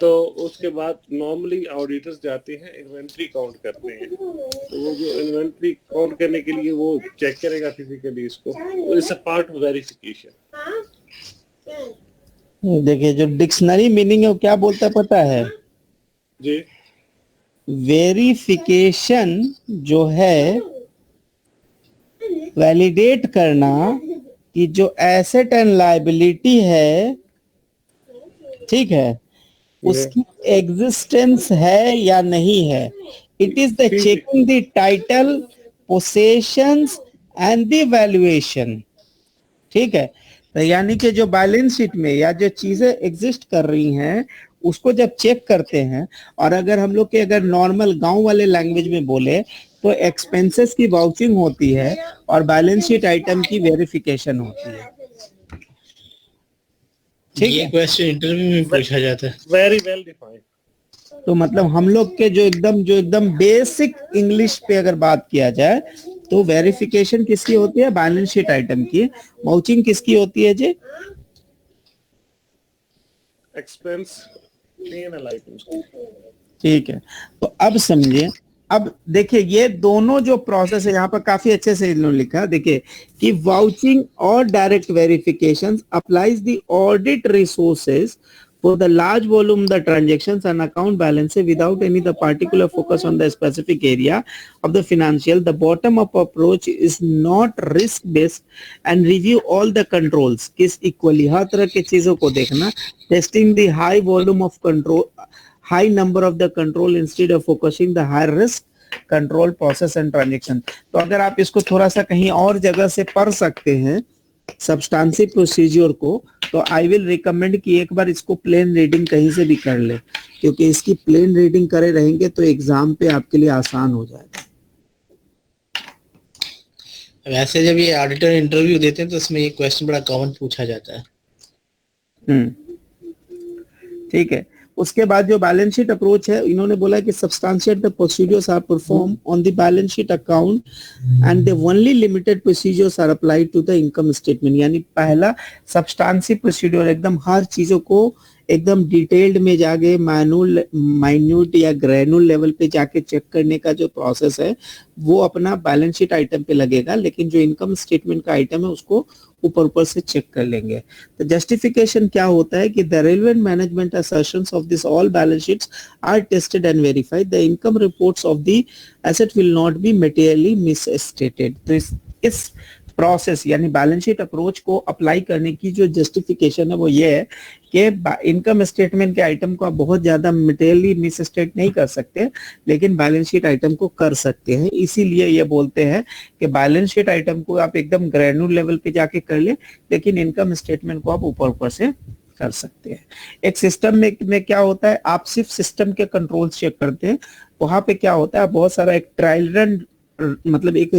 तो उसके बाद नॉर्मली ऑडिटर्स जाते हैं इन्वेंट्री काउंट करते हैं, तो वो जो इन्वेंट्री काउंट करने के लिए वो चेक करेगा फिजिकली इसको, it's a part of verification. देखिए जो डिक्शनरी मीनिंग है वो क्या बोलता है पता है? जी, वेरिफिकेशन जो है वैलिडेट करना कि जो एसेट एंड लायबिलिटी है, ठीक है, उसकी एग्जिस्टेंस है या नहीं है। It is the checking the title, possessions and the valuation, ठीक है। तो यानी कि जो बैलेंस शीट में या जो चीजें एग्जिस्ट कर रही हैं उसको जब चेक करते हैं, और अगर हम लोग के अगर नॉर्मल गांव वाले लैंग्वेज में बोले तो एक्सपेंसेस की वाउचिंग होती है और बैलेंस शीट आइटम की वेरिफिकेशन होती है, ठीक ये है। क्वेश्चन इंटरव्यू में पूछा जाता है। Very well defined. तो मतलब हम लोग के जो एकदम बेसिक इंग्लिश पे अगर बात किया जाए तो वेरिफिकेशन किसकी होती है? बैलेंस शीट आइटम की। वाउचिंग किसकी होती है जी? Expense P&L items. ठीक है, तो अब समझिए, अब देखिए ये दोनों जो प्रोसेस है यहाँ पर काफी अच्छे से इन्होंने लिखा है, देखिए कि वाउचिंग और direct verification applies the audit resources for the large volume the transactions and account balances without any the particular focus on the specific area of the financial. The bottom up approach is not risk based and review all the controls किस equally हर तरह के चीजों को देखना, testing the high volume of control, high number of the control instead of focusing the high risk control process and transaction। तो अगर आप इसको थोड़ा सा कहीं और जगह से पढ़ सकते हैं सब्सटेंसिव प्रोसीजर को, तो आई विल रिकमेंड कि एक बार इसको प्लेन रीडिंग कहीं से भी कर ले, क्योंकि इसकी प्लेन रीडिंग करे रहेंगे तो एग्जाम पे आपके लिए आसान हो जाएगा। वैसे जब ये ऑडिटर इंटरव्यू देते हैं तो उसमें ये क्वेश्चन बड़ा कॉमन पूछा जाता है। ठीक है, उसके बाद जो बैलेंस शीट अप्रोच है, इन्होंने बोला कि substantiate the procedures are perform on the balance sheet account and the only limited procedures are applied to the income statement. यानी पहला सब्सटेंसिव प्रोसीजर एकदम हर चीजों को एकदम डिटेल्ड में जाके माइन्यूट या ग्रैनुल लेवल पे जाके चेक करने का जो प्रोसेस है वो अपना बैलेंस शीट आइटम पे लगेगा, लेकिन जो इनकम स्टेटमेंट का आइटम है उसको ऊपर से चेक कर लेंगे। तो जस्टिफिकेशन क्या होता है कि the relevant management assertions of this all balance sheets are tested and verified, the income reports of the asset will not be materially misstated। तो इस प्रोसेस यानी बैलेंस शीट अप्रोच को अप्लाई करने की जो जस्टिफिकेशन है वो ये है कि इनकम स्टेटमेंट के आइटम को आप बहुत ज्यादा मटेरियली मिसस्टेट नहीं कर सकते, लेकिन बैलेंस शीट आइटम को कर सकते हैं। इसीलिए ये बोलते हैं कि बैलेंस शीट आइटम को आप एकदम ग्रैनुलर लेवल पे जाके कर ले, लेकिन इनकम स्टेटमेंट को आप ऊपर से कर सकते हैं। एक सिस्टम में क्या होता है, आप सिर्फ सिस्टम के कंट्रोल चेक करते हैं, वहां पे क्या होता है बहुत सारा एक ट्रायल रन मतलब एक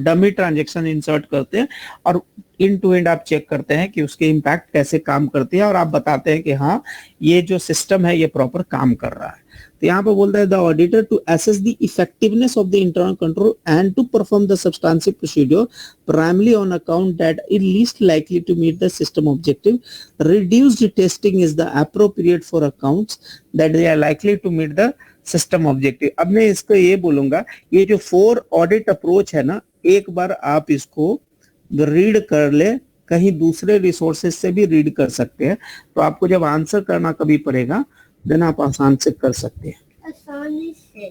डमी ट्रांजैक्शन इंसर्ट करते हैं और एंड टू एंड आप चेक करते हैं कि उसके इम्पैक्ट कैसे काम करते हैं और आप बताते हैं कि हाँ ये जो सिस्टम है ये प्रॉपर काम कर रहा है। तो यहाँ पे बोलता है the auditor to assess the effectiveness of the internal control and to perform the substantive procedure primary on account that is least likely to meet the system objective. Reduced testing is the appropriate for accounts that they are likely to meet the system objective. अब मैं इसको ये बोलूंगा, ये जो 4 audit approach है ना, एक बार आप इसको रीड कर ले, कहीं दूसरे रिसोर्सेज से भी रीड कर सकते हैं, तो आपको जब आंसर करना कभी पड़ेगा देन आप आसान से कर सकते हैं। आसानी से,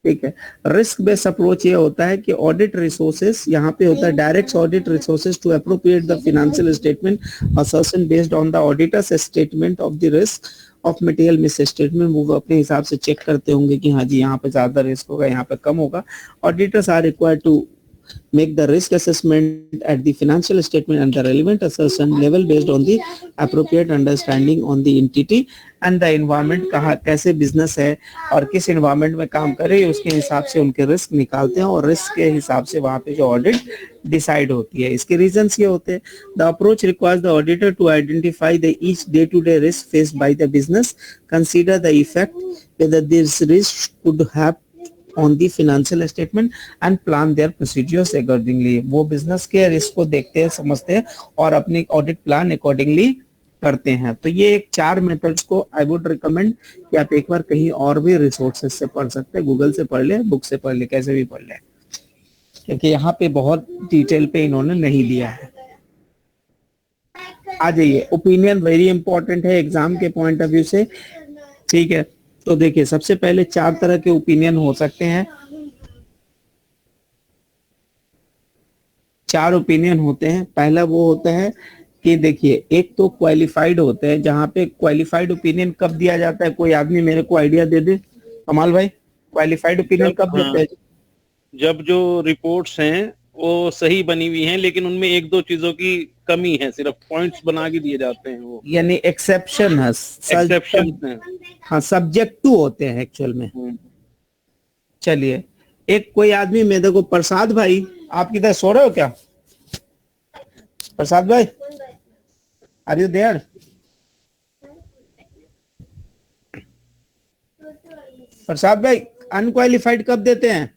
ठीक है। रिस्क बेस्ड अप्रोच ये होता है कि ऑडिट रिसोर्सेज, यहाँ पे होता है direct audit resources to appropriate the financial statement assertion based on the auditor's statement of the risk of material misstatement. वो अपने हिसाब से चेक करते होंगे कि हाँ जी यहाँ पे ज्यादा रिस्क होगा, यहाँ पे कम होगा। Auditors are required to make the risk assessment at the financial statement and the relevant assertion level based on the appropriate understanding on the entity and the environment, कहाँ कैसे बिजनेस है और किस environment में काम कर रही है उसके हिसाब से उनके रिस्क निकालते हैं और रिस्क के हिसाब से वहाँ पे जो ऑडिट डिसाइड होती है। इसके रीजंस ये होते हैं, the approach requires the auditor to identify the each day to day risk faced by the business, consider the effect whether this risk could have on the financial statement and plan their procedures accordingly. वो business के risk को देखते हैं, समझते हैं और अपनी audit plan accordingly करते हैं. तो ये एक 4 मेथड्स को आई वुड रिकमेंड कि आप एक बार कहीं और भी रिसोर्सेज से पढ़ सकते हैं, गूगल से पढ़ ले, बुक से पढ़ ले, कैसे भी पढ़ ले, क्योंकि यहाँ पे बहुत डिटेल पे इन्होंने नहीं दिया है. आ जाइए, ओपिनियन वेरी इंपॉर्टेंट है एग्जाम के पॉइंट ऑफ व्यू से. ठीक है, तो देखिए सबसे पहले 4 तरह के ओपिनियन हो सकते हैं. 4 ओपिनियन होते हैं. पहला वो होता है कि देखिए, एक तो क्वालिफाइड होते हैं, जहां पे क्वालिफाइड ओपिनियन कब दिया जाता है, कोई आदमी मेरे को आइडिया दे दे. कमाल भाई, क्वालिफाइड ओपिनियन कब देते हैं? जब जो रिपोर्ट्स हैं वो सही बनी हुई हैं, लेकिन उनमें 1-2 चीजों की कमी है, सिर्फ पॉइंट्स बना के दिए जाते हैं वो, यानी एक्सेप्शन है, एक्सेप्शन है. हाँ, सब्जेक्ट टू होते हैं एक्चुअल में. चलिए, एक कोई आदमी में देखो, प्रसाद भाई आप किधर सो रहे हो क्या? प्रसाद भाई, आर यू देयर? प्रसाद भाई, अनक्वालिफाइड कब देते हैं?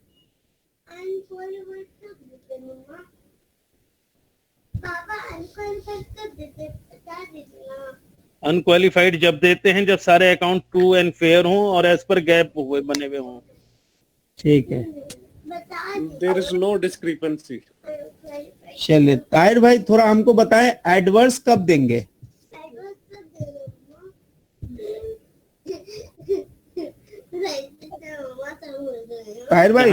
अनक्वालिफाइड जब देते हैं जब सारे अकाउंट ट्रू एंड फेयर हों और एज पर गैप हुए बने हुए हों. ठीक है, देयर इज नो डिस्क्रिपेंसी. चलिए ताहिर भाई थोड़ा हमको बताएं, एडवर्स कब देंगे? ताहिर भाई,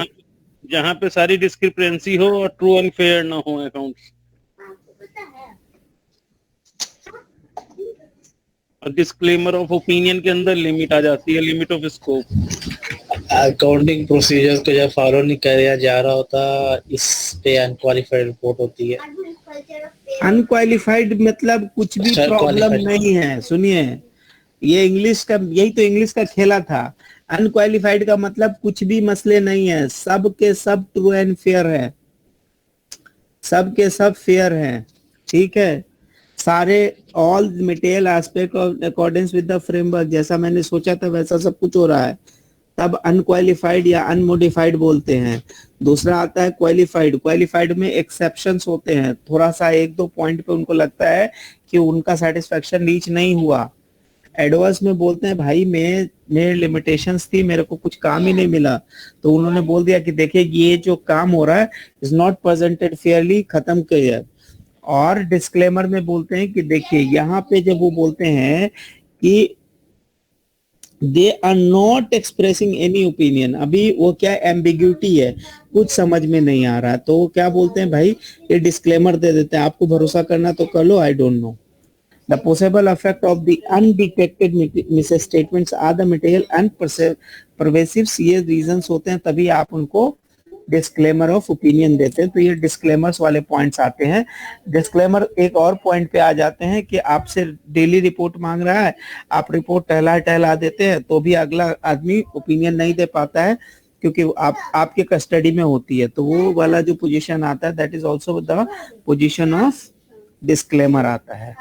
जहाँ पे सारी डिस्क्रिपेंसी हो और ट्रू एंड फेयर ना हो अकाउंट्स. और डिस्क्लेमर ऑफ ओपिनियन के अंदर लिमिट आ जाती है, limit of scope. Accounting procedures को जब फॉलो नहीं किया जा रहा होता, इस पे अनक्वालिफाइड रिपोर्ट होती है. अनक्वालिफाइड मतलब कुछ भी प्रॉब्लम नहीं है. सुनिए, ये इंग्लिश का, यही तो इंग्लिश का खेला था. अनक्वालिफाइड का मतलब कुछ भी मसले नहीं है, सब के सब ट्रू एंड फेयर है, सब के सब फेयर हैं. ठीक है, सारे all material aspect of according with the framework, जैसा मैंने सोचा था वैसा सब कुछ हो रहा है, तब अनक्वालिफाइड या अनमोडिफाइड बोलते हैं. दूसरा आता है क्वालिफाइड. क्वालिफाइड में एक्सेप्शंस होते हैं, थोड़ा सा 1-2 पॉइंट पे उनको लगता है कि उनका सेटिस्फेक्शन रीच नहीं हुआ. एडवर्स में बोलते हैं भाई मेरे लिमिटेशंस थी, मेरे को कुछ काम ही नहीं मिला, तो उन्होंने बोल दिया कि देखिए ये जो काम हो रहा है इज नॉट प्रेजेंटेड फेयरली, खत्म किया. और डिस्क्लेमर में बोलते हैं कि देखिए यहाँ पे जब वो बोलते हैं कि they are not expressing any opinion, अभी वो क्या एम्बिग्यूटी है, कुछ समझ में नहीं आ रहा, तो क्या बोलते हैं भाई ये डिस्क्लेमर दे देते हैं, आपको भरोसा करना तो कर लो, I don't know. The possible effect of the undetected misstatements are the material and pervasive. ये रीजंस होते हैं, तभी आप उनको डिस्क्लेमर ऑफ ओपिनियन देते हैं. तो ये डिस्क्लेमर्स वाले पॉइंट्स आते हैं. डिस्क्लेमर एक और पॉइंट पे आ जाते हैं कि आपसे डेली रिपोर्ट मांग रहा है, आप रिपोर्ट टहला देते हैं, तो भी अगला आदमी ओपिनियन नहीं दे पाता है क्योंकि आपके कस्टडी में होती है. तो वो वाला जो पोजीशन आता है, that is also the position of disclaimer आता है.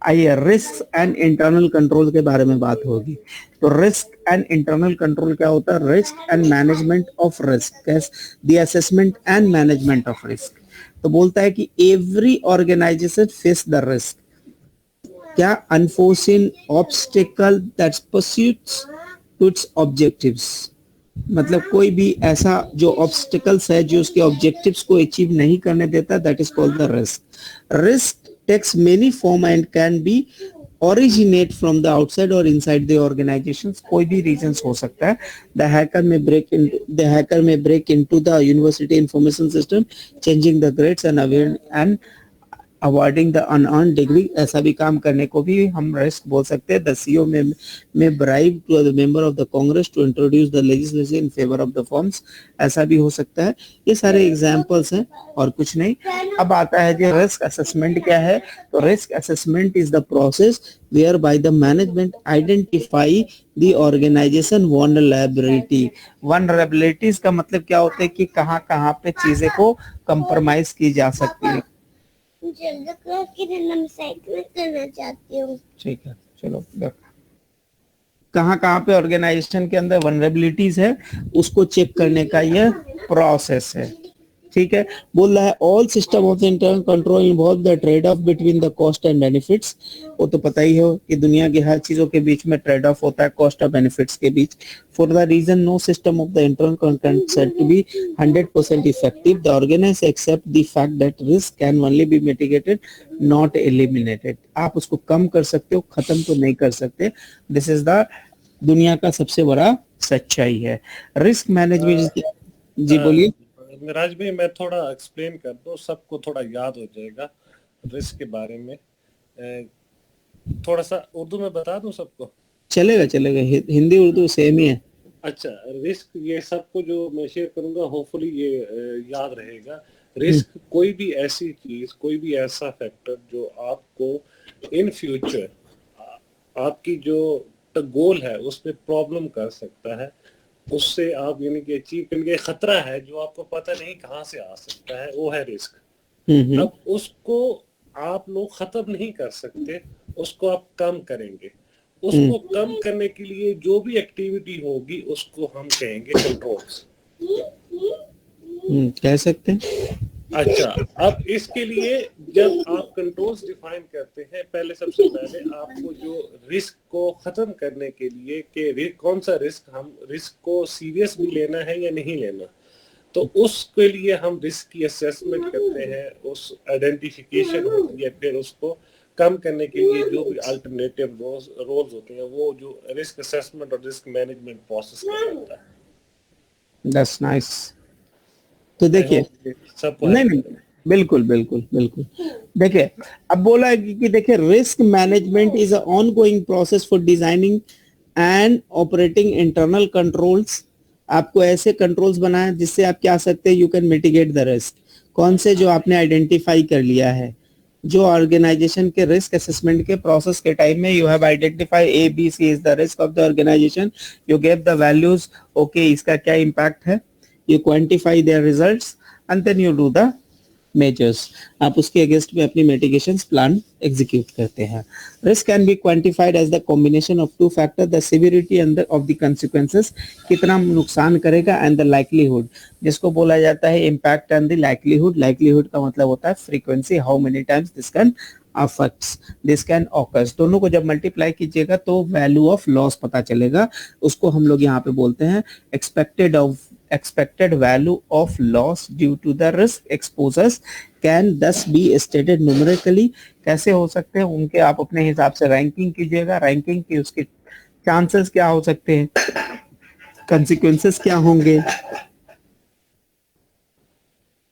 आइए, रिस्क एंड इंटरनल कंट्रोल के बारे में बात होगी. तो रिस्क एंड इंटरनल कंट्रोल क्या होता है? Risk and management of risk, the assessment and management of risk. तो बोलता है कि every organization face the risk, क्या unforeseen obstacle that pursuits to its objectives. मतलब कोई भी ऐसा जो ऑब्स्टिकल्स है जो उसके ऑब्जेक्टिव्स को अचीव नहीं करने देता, that is called the risk. Risk takes many form and can be originate from the outside or inside the organizations. कोई भी reasons हो सकता है. The hacker may break into the university information system, changing the grades and awarding the unearned degree. ऐसा भी काम करने को भी हम रिस्क बोल सकते हैं. The CEO may bribe to the member of the Congress to introduce the legislation in favour of the firms. ऐसा भी हो सकता है. ये सारे एग्जांपल्स हैं और कुछ नहीं. अब आता है जी रिस्क असेसमेंट क्या है. तो risk assessment is the process whereby the management identify the organisation vulnerability. Vulnerabilities का मतलब क्या होता है कि कहाँ पे चीजें को कंप्रोमाइज की जा सकती है. क्लास की मैं साइड में करना चाहती हूँ. ठीक है, चलो देखो. कहाँ कहाँ पे ऑर्गेनाइजेशन के अंदर वनरेबिलिटीज है उसको चेक करने का यह प्रोसेस है। ठीक है, बोल रहा है all system of the internal control involve the trade off between the cost and benefits. वो तो पता ही हो कि दुनिया की हर चीजों के बीच में ट्रेड ऑफ होता है कॉस्ट और बेनिफिट्स के बीच। For the reason no system of the internal control said to be 100% effective, the organization accept the fact that risk can only be mitigated not eliminated. आप उसको कम कर सकते हो, खत्म तो नहीं कर सकते। दिस इज द दुनिया का सबसे बड़ा सच्चाई है। रिस्क मैनेजमेंट, जी बोलिए। मिराज भाई मैं थोड़ा एक्सप्लेन कर दूं, सबको थोड़ा याद हो जाएगा रिस्क के बारे में। थोड़ा सा उर्दू में बता दूं सबको? चलेगा चलेगा, हिंदी उर्दू सेम ही है। अच्छा, रिस्क ये सबको जो मैं शेयर करूंगा होपफुली ये याद रहेगा। रिस्क कोई भी ऐसी चीज, कोई भी ऐसा फैक्टर जो आपको इन फ्यूचर आपकी जो गोल है उसमें प्रॉब्लम कर सकता है, उससे आप यानी कि अचीव करने का खतरा है जो आपको पता नहीं कहाँ से आ सकता है, वो है रिस्क। अब उसको आप लोग खत्म नहीं कर सकते, उसको आप कम करेंगे। उसको कम करने के लिए जो भी एक्टिविटी होगी उसको हम कहेंगे कंट्रोल्स। कह सकते हैं। अच्छा, अब इसके लिए जब आप कंट्रोल्स डिफाइन करते हैं, पहले सबसे पहले आपको जो रिस्क को खत्म करने के लिए कि कौन सा रिस्क, हम रिस्क को सीरियस भी लेना है या नहीं लेना, तो उसके लिए हम रिस्क की असेसमेंट करते हैं, उस आइडेंटिफिकेशन होती है, फिर उसको कम करने के लिए जो भी अल्टरनेटिव रोल्स होते हैं वो जो रिस्क असेसमेंट और रिस्क मैनेजमेंट प्रोसेस करता है। That's nice. तो देखिए, नहीं बिल्कुल बिल्कुल बिल्कुल। देखिए अब बोला है कि देखिए risk management is a ongoing process for designing and operating internal controls. आपको ऐसे कंट्रोल्स बनाए जिससे आप क्या सकते हैं, you can mitigate the risk. कौन से? जो आपने आइडेंटिफाई कर लिया है, जो ऑर्गेनाइजेशन के रिस्क असेसमेंट के प्रोसेस के टाइम में you have identify A B C is the risk of the organisation, you gave the values, okay इसका क्या इम्पैक्ट है, you quantify their results and then you do the measures। आप उसके against में अपनी mitigations plan execute करते हैं। Risk can be quantified as the combination of two factor, the severity and of the consequences, कितना नुकसान करेगा, एंड द लाइक्लीहुड, जिसको बोला जाता है impact and the likelihood. Likelihood का मतलब होता है frequency, how many times this can affects, this can occurs। दोनों को जब मल्टीप्लाई कीजिएगा तो वैल्यू ऑफ लॉस पता चलेगा। उसको हम लोग यहाँ पे बोलते हैं expected value of loss due to the risk exposures can thus be stated numerically। कैसे हो सकते हैं उनके, आप अपने हिसाब से रैंकिंग कीजिएगा। रैंकिंग की उसके चांसेस क्या हो सकते हैं, consequences क्या होंगे,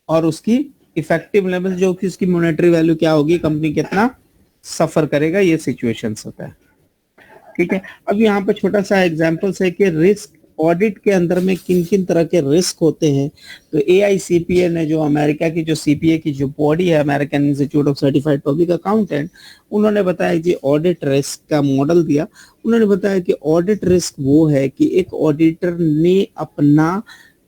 और उसकी इफेक्टिव लेवल जो कि उसकी मॉनेटरी वैल्यू क्या होगी, कंपनी कितना सफर करेगा, ये सिचुएशंस होता है। ठीक है, अब यहाँ पे छोटा सा एग्जांपल्स है कि रिस्क ऑडिट के अंदर में किन किन तरह के रिस्क होते हैं। तो AICPA ने, जो अमेरिका की जो CPA की जो बॉडी है, American institute of certified public accountant, उन्होंने बताया कि ऑडिट रिस्क का मॉडल दिया। उन्होंने बताया कि ऑडिट रिस्क वो है कि एक ऑडिटर ने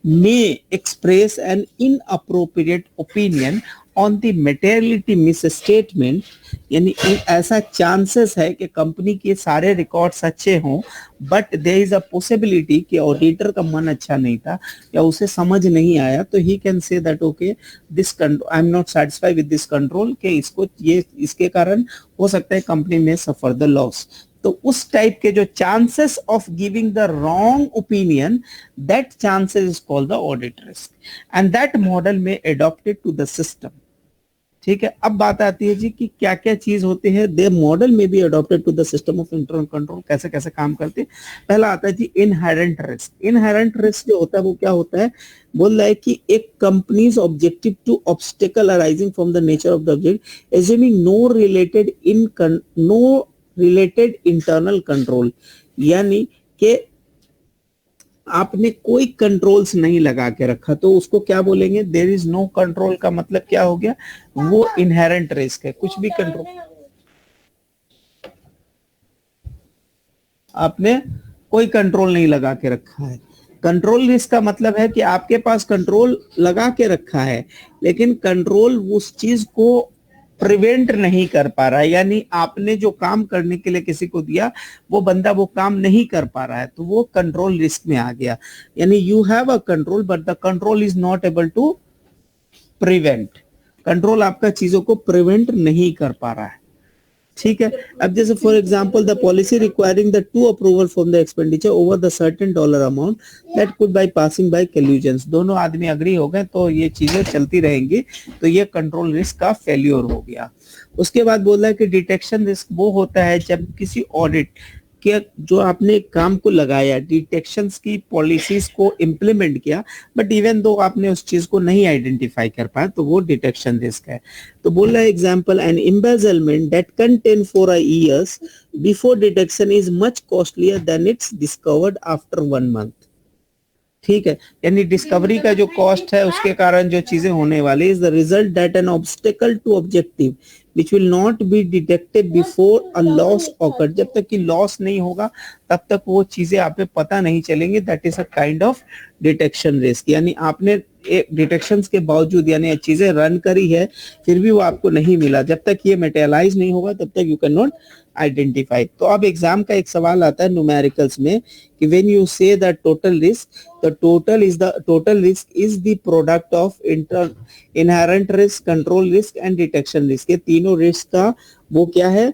may express an inappropriate opinion on the materiality misstatement, यानी ऐसा चांसेस है कि कंपनी के सारे रिकॉर्ड्स अच्छे हों but there is a possibility कि ऑडिटर का मन अच्छा नहीं था या उसे समझ नहीं आया, तो he can say that okay this I am not satisfied with this control, के इसको ये इसके कारण हो सकता है कंपनी में सफर द लॉस। तो उस टाइप के जो chances of giving the wrong opinion, that chances is called the audit risk and that model में अडॉप्टेड टू द सिस्टम। ठीक है, अब बात आती है जी कि क्या क्या चीज होते हैं, दे model may be adopted to the system of internal control, कैसे कैसे काम करते हैं। पहला आता है जी इनहेरेंट रिस्क। इनहेरेंट रिस्क जो होता है वो क्या होता है, बोल रहा है कि एक companies objective to obstacle arising from the nature of the object assuming no related internal control, यानी कि आपने कोई कंट्रोल्स नहीं लगा के रखा तो उसको क्या बोलेंगे, देयर इज नो कंट्रोल का मतलब क्या हो गया, वो इनहेरेंट रिस्क है। कुछ भी कंट्रोल आपने कोई कंट्रोल नहीं लगा के रखा है। कंट्रोल रिस्क का मतलब है कि आपके पास कंट्रोल लगा के रखा है लेकिन कंट्रोल उस चीज को प्रिवेंट नहीं कर पा रहा है, यानी आपने जो काम करने के लिए किसी को दिया वो बंदा वो काम नहीं कर पा रहा है, तो वो कंट्रोल रिस्क में आ गया। यानी you have a control but the control is not able to prevent, control आपका चीजों को प्रिवेंट नहीं कर पा रहा है। ठीक है, अब जैसे for example the policy requiring the two approval from the expenditure over the certain dollar amount that could by passing by collusions, दोनों आदमी अग्री हो गए तो ये चीजें चलती रहेंगी, तो ये कंट्रोल रिस्क का फेल्योर हो गया। उसके बाद बोल रहा है कि डिटेक्शन रिस्क वो होता है जब किसी ऑडिट के जो आपने काम को लगाया, डिटेक्शंस की पॉलिसीज को इम्प्लीमेंट किया, बट इवन दो आपने उस चीज को नहीं आइडेंटिफाई कर पाया, तो वो डिटेक्शन रिस्क है। तो बोल रहा है example an embezzlement that contain for years before detection is much costlier than it's discovered after 1 month. ठीक है, यानी डिस्कवरी का जो कॉस्ट है उसके कारण जो चीजें होने वाली is the result that an obstacle to objective which will not be detected before a loss occurred, जब तक कि लॉस नहीं होगा तब तक वो चीजें आप पे पता नहीं चलेंगी, that is a kind of detection risk. यानी आपने डिटेक्शंस के बावजूद यानी चीजें रन करी है फिर भी वो आपको नहीं मिला, जब तक ये मटेरियलाइज नहीं होगा तब तक यू कैन नॉट आइडेंटिफाई। तो अब एग्जाम का एक सवाल आता है न्यूमेरिकल्स में कि व्हेन यू से the total risk, the total risk is the product of inherent risk, control risk and detection risk. ये तीनों रिस्क का वो क्या है,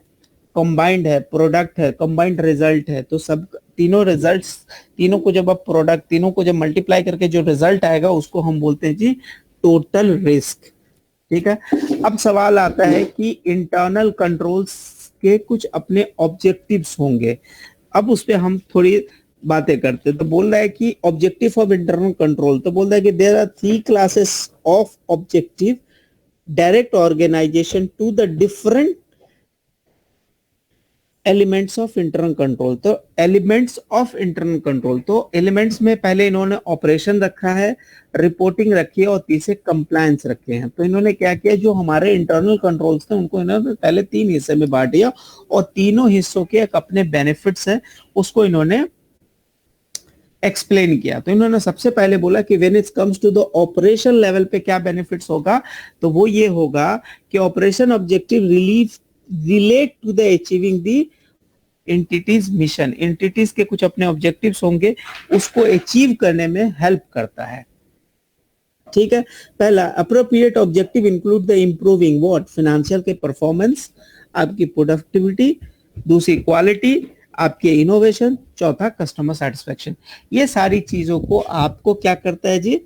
कंबाइंड है, प्रोडक्ट है, कंबाइंड रिजल्ट है। तो सब तीनों रिजल्ट्स, तीनों को जब आप प्रोडक्ट, तीनों को जब मल्टीप्लाई करके जो रिजल्ट आएगा उसको हम बोलते हैं जी टोटल रिस्क। ठीक है, अब सवाल आता है कि इंटरनल कंट्रोल्स के कुछ अपने ऑब्जेक्टिव्स होंगे, अब उस पे हम थोड़ी बातें करते हैं। तो बोल रहा है कि ऑब्जेक्टिव ऑफ इंटरनल कंट्रोल, तो बोल रहा है कि there are 3 classes of objective, direct organisation to the different elements of internal control. तो एलिमेंट्स ऑफ इंटरनल कंट्रोल, तो एलिमेंट्स में पहले इन्होंने ऑपरेशन रखा है, रिपोर्टिंग रखी है और तीसरे कंप्लायंस रखे हैं। तो इन्होंने क्या किया, जो हमारे इंटरनल कंट्रोल्स थे उनको इन्होंने पहले 3 हिस्से में बांट दिया और तीनों हिस्सों के एक अपने बेनिफिट्स है उसको इन्होंने एक्सप्लेन किया। तो इन्होंने सबसे पहले बोला कि when it comes to the operation level पे क्या बेनिफिट्स होगा, तो वो ये होगा कि operation objective relate to the achieving the entities mission, entities के कुछ अपने ऑब्जेक्टिव्स होंगे उसको अचीव करने में हेल्प करता है। ठीक है, पहला appropriate objective include the improving what, financial के परफॉर्मेंस, आपकी प्रोडक्टिविटी, दूसरी क्वालिटी, आपके इनोवेशन, चौथा कस्टमर सेटिस्फेक्शन। ये सारी चीजों को आपको क्या करता है जी,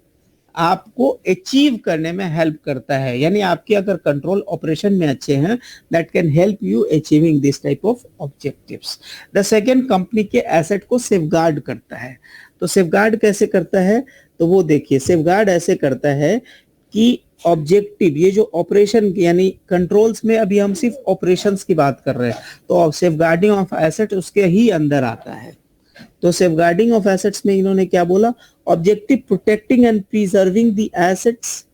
आपको अचीव करने में हेल्प करता है। यानी आपके अगर कंट्रोल ऑपरेशन में अच्छे हैं, that can help you achieving this type of objectives. The second, company के एसेट को सेफगार्ड करता है। तो सेफगार्ड कैसे करता है, तो वो देखिए, सेफगार्ड ऐसे करता है कि ऑब्जेक्टिव, ये जो ऑपरेशन यानी कंट्रोल्स में अभी हम सिर्फ ऑपरेशंस की बात कर रहे हैं, तो सेफगार्डिंग ऑफ एसेट उसके ही अंदर आता है। तो सेफगार्डिंग ऑफ एसेट्स में इन्होंने क्या बोला, objective protecting and preserving the assets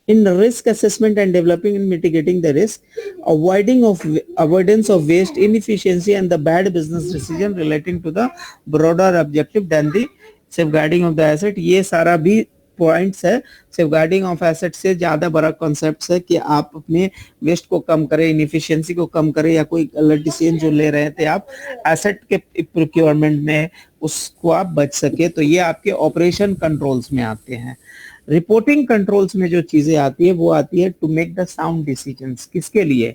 in risk assessment and developing and mitigating the risk, avoidance of waste, inefficiency and the bad business decision relating to the broader objective than the safeguarding of the asset। ये सारा भी points है, safeguarding of asset से ज्यादा बड़ा concept है कि आप अपने वेस्ट को कम करें, इनएफिशिएंसी को कम करें, या कोई गलत डिसीजन जो ले रहे थे आप एसेट के प्रोक्योरमेंट में उसको आप बच सके। तो ये आपके ऑपरेशन कंट्रोल्स में आते हैं। रिपोर्टिंग कंट्रोल्स में जो चीजें आती है वो आती है to make the sound decisions. किसके लिए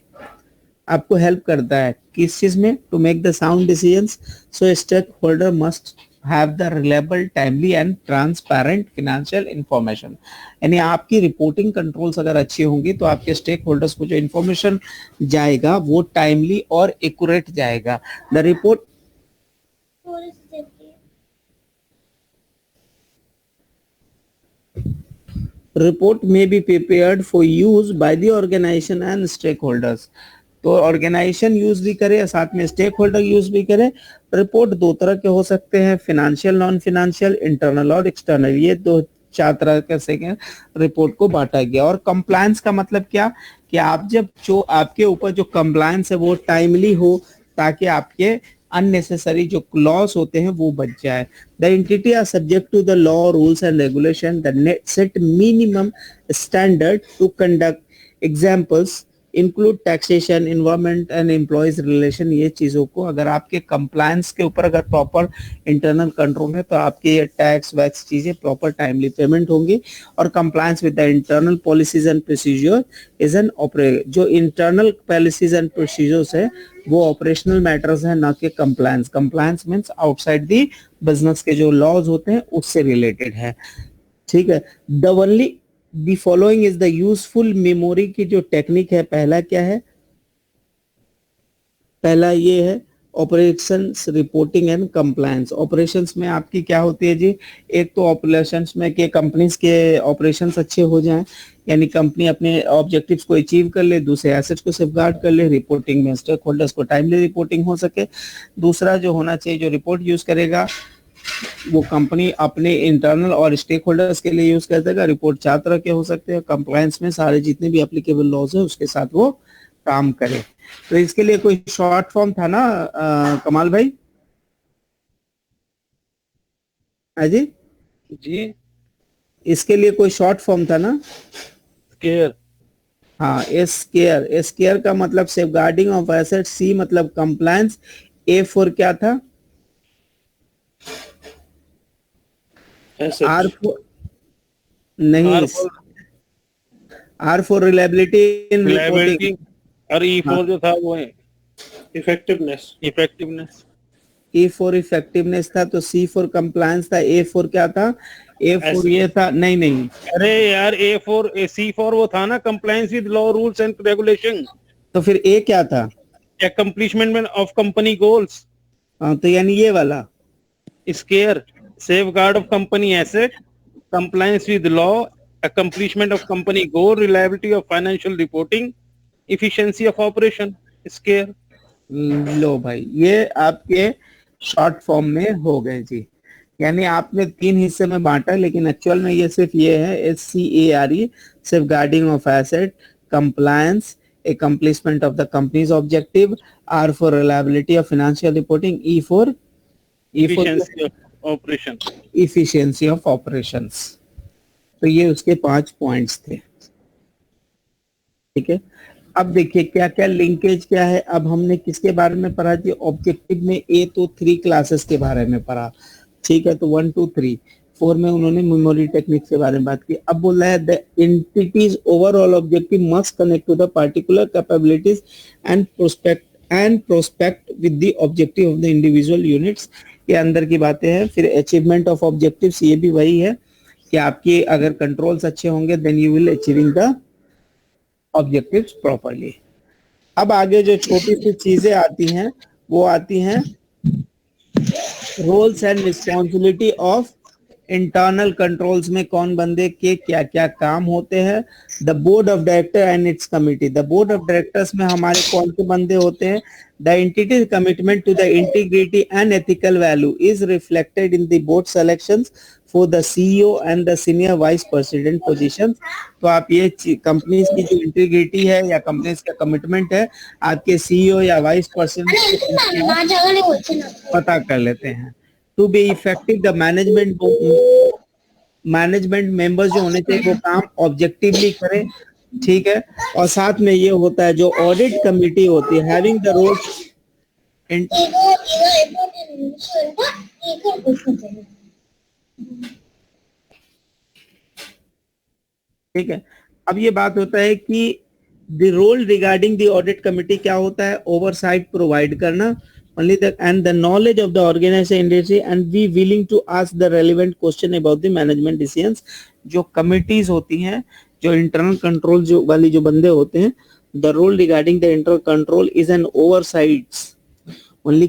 आपको हेल्प करता है, किस चीज में, to make the sound decisions. So stakeholder must have the reliable, timely and transparent financial information। यानी आपकी रिपोर्टिंग कंट्रोल्स अगर अच्छी होंगी तो आपके स्टेक होल्डर्स को जो इंफॉर्मेशन जाएगा वो टाइमली और एक्यूरेट जाएगा। The report may be prepared for use by the organization and stakeholders। तो ऑर्गेनाइजेशन यूज भी करे और साथ में स्टेक होल्डर यूज भी करे। रिपोर्ट 2 तरह के हो सकते हैं, फाइनेंशियल, नॉन फाइनेंशियल, इंटरनल और एक्सटर्नल। ये 4 तरह के रिपोर्ट को बांटा गया। और कंप्लायंस का मतलब क्या, कि आप जब जो आपके ऊपर जो कंप्लायंस है वो टाइमली हो ताकि आपके अननेसेसरी जो लॉस होते हैं वो बच जाए। The entity are subject to the law, rules and regulation the set minimum standard to conduct examples include taxation, environment and employees relation, ये चीजों को अगर आपके कंप्लायंस के ऊपर अगर प्रॉपर इंटरनल कंट्रोल है तो आपके ये टैक्स वैक्स चीजें प्रॉपर टाइमली पेमेंट होंगी। और compliance with the internal policies and procedure is an जो इंटरनल पॉलिसीज एंड प्रोसीजर्स है वो ऑपरेशनल मैटर्स है, ना कि compliance. Compliance means outside the business के जो लॉज होते हैं उससे रिलेटेड है, ठीक है। The only the following is the useful memory की जो टेक्निक है, पहला क्या है, पहला ये है operations reporting and compliance. Operations में आपकी क्या होती है जी, एक तो ऑपरेशंस में कि कंपनीज के ऑपरेशंस अच्छे हो जाएं, यानी कंपनी अपने ऑब्जेक्टिव्स को अचीव कर ले, दूसरे एसेट्स को सेफगार्ड कर ले, रिपोर्टिंग में स्टेक होल्डर्स को टाइमली रिपोर्टिंग हो सके। दूसरा जो होना चाहिए, जो रिपोर्ट यूज करेगा वो कंपनी अपने इंटरनल और स्टेक होल्डर्स के लिए यूज कर देगा। रिपोर्ट 4 तरह के हो सकते हैं, कंप्लायंस में सारे जितने भी एप्लीकेबल लॉज है उसके साथ वो काम करे। तो इसके लिए कोई शॉर्ट फॉर्म था ना कमाल भाई? जी जी, इसके लिए कोई शॉर्ट फॉर्म था ना? केयर। हाँ, एस केयर का मतलब सेफगार्डिंग ऑफ एसेट, सी मतलब कंप्लायंस, ए फॉर क्या था? आर फॉर नहीं, R for reliability in reporting, और ई फॉर जो था वो है इफेक्टिवनेस। ई फॉर इफेक्टिवनेस था, तो सी फॉर कंप्लायंस था, ए फॉर क्या था? ए फॉर ये था, नहीं अरे यार, ए फॉर सी फॉर वो था ना compliance with law rules and regulation. तो फिर ए क्या था? Accomplishment of company goals. हाँ, तो यानी ये वाला square, safeguard of company asset, compliance with law, accomplishment of company goal, reliability of financial reporting, efficiency of operation, scare। लो भाई, ये आपके शॉर्ट फॉर्म में हो गए जी। यानी आपने 3 हिस्से में बांटा, लेकिन एक्चुअल में ये सिर्फ ये है, SCARE, safeguarding of asset, compliance, accomplishment of the company's objective, R for reliability of financial reporting, E for efficiency of operation, efficiency of operations। तो ये उसके 5 पॉइंट्स थे, ठीक है। अब देखिए क्या क्या लिंकेज क्या है। अब हमने किसके बारे में पढ़ा थी? ऑब्जेक्टिव में ए तो 3 क्लासेस के बारे में पढ़ा, ठीक है। तो 1 2 3 4 में उन्होंने मेमोरी टेक्निक के बारे में बात की। अब बोल रहा है the entities overall objective must connect to the particular capabilities and prospect with the objective of the individual units. ये अंदर की बातें हैं। फिर अचीवमेंट ऑफ ऑब्जेक्टिव्स, ये भी वही है कि आपके अगर कंट्रोल्स अच्छे होंगे then you will achieving the objectives properly. अब आगे जो छोटी सी चीजें आती हैं वो आती हैं roles and responsibility of internal controls में कौन बंदे के क्या क्या काम होते हैं। The board of director and its committee, the board of directors में हमारे कौन से बंदे होते हैं। The entities commitment to the integrity and ethical value is reflected in the board selections for the CEO and the senior vice president position. तो आप ये कंपनीज की जो इंटीग्रिटी है या कंपनीज का कमिटमेंट है आपके CEO या वाइस प्रेसिडेंट पता कर लेते हैं। To be effective the management members जो होने चाहिए वो काम ऑब्जेक्टिवली करें, ठीक है। और साथ में ये होता है जो ऑडिट कमिटी होती है हैविंग द रोल, ठीक है। अब ये बात होता है कि the role regarding the audit committee क्या होता है, ओवरसाइट प्रोवाइड करना only the and the knowledge of the organization industry and be willing to ask the relevant question about the management decisions। जो कमिटीज होती हैं, जो इंटरनल कंट्रोल जो वाली जो बंदे होते हैं, the role regarding the internal control is an oversight only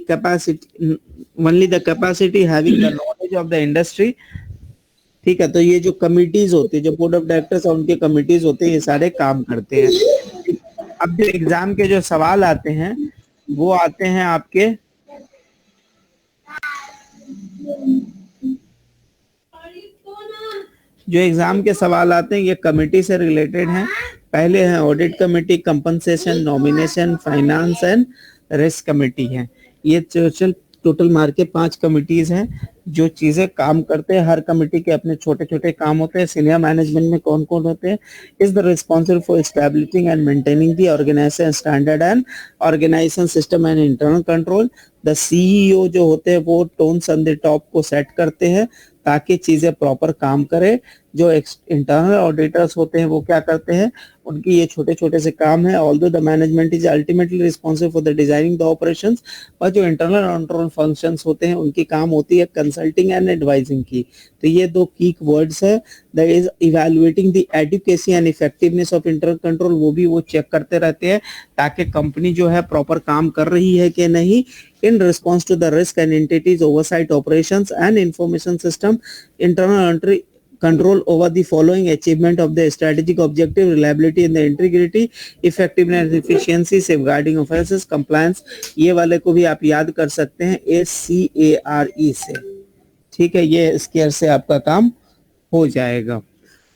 the capacity having the knowledge of the industry, ठीक है। तो ये जो कमिटीज होती है, जो बोर्ड ऑफ डायरेक्टर्स और उनके कमिटीज होते हैं, ये सारे काम करते हैं। अब जो एग्जाम के जो सवाल आते हैं वो आते हैं आपके जो एग्जाम के सवाल आते हैं ये कमेटी से रिलेटेड हैं। पहले है audit committee, compensation, nomination, finance and risk committee है। ये टोटल टोटल मार के 5 कमिटीज हैं जो चीजें काम करते हैं। हर कमिटी के अपने छोटे छोटे काम होते हैं। सीनियर मैनेजमेंट में कौन कौन होते हैं? Is the responsible for establishing and maintaining the organization standard and organization system and internal control. The CEO जो होते हैं वो टोन्स ऑन द टॉप को सेट करते हैं ताकि चीजें प्रॉपर काम करे। जो इंटरनल ऑडिटर्स होते हैं वो क्या करते हैं? उनकी ये छोटे छोटे से काम है। Although the management is ultimately responsible for the designing the operations, पर जो इंटरनल कंट्रोल फंक्शंस होते हैं उनकी काम होती है कंसल्टिंग एंड एडवाइजिंग की। तो ये दो की वर्ड्स है। That is evaluating the adequacy and effectiveness of internal control. वो चेक करते रहते हैं ताकि कंपनी जो है प्रॉपर काम कर रही है कि नहीं। In response to the risk and entities oversight operations and information system, internal control over the following achievement of the strategic objective, reliability and the integrity, effectiveness, efficiency, safeguarding of assets, compliance। ये वाले को भी आप याद कर सकते हैं SCARE से। ठीक है, ये स्केयर से आपका काम हो जाएगा।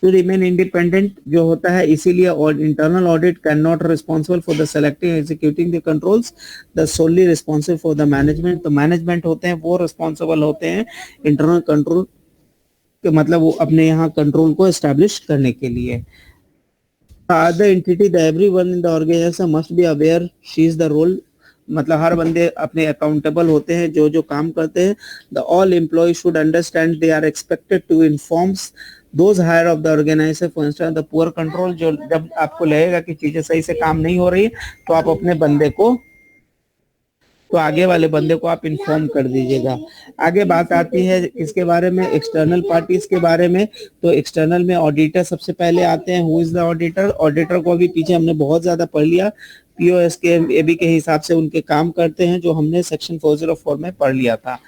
To remain independent जो होता है, इसीलिए और internal audit can not responsible for the selecting executing the controls, the solely responsible for the management. तो मैनेजमेंट होते हैं वो रिस्पॉन्सिबल होते हैं इंटरनल कंट्रोल के, मतलब वो अपने यहाँ कंट्रोल को एस्टैब्लिश करने के लिए। Other entity the everyone in the organization must be aware she is the role, मतलब हर बंदे अपने अकाउंटेबल होते हैं जो जो काम करते हैं। The all employ should understand they are expected to informs those higher of the organization. For instance the poor control, जो जब आपको लगेगा कि चीजें सही से काम नहीं हो रही है तो आप अपने बंदे को, तो आगे वाले बंदे को आप इन्फॉर्म कर दीजिएगा। आगे बात आती है इसके बारे में, एक्सटर्नल पार्टीज के बारे में। तो एक्सटर्नल में ऑडिटर सबसे पहले आते हैं। Who is the auditor? Auditor को भी पीछे हमने बहुत ज्यादा पढ़ लिया। पीओएस के एबी के हिसाब से उनके काम करते हैं, जो हमने सेक्शन 404 में पढ़ लिया था।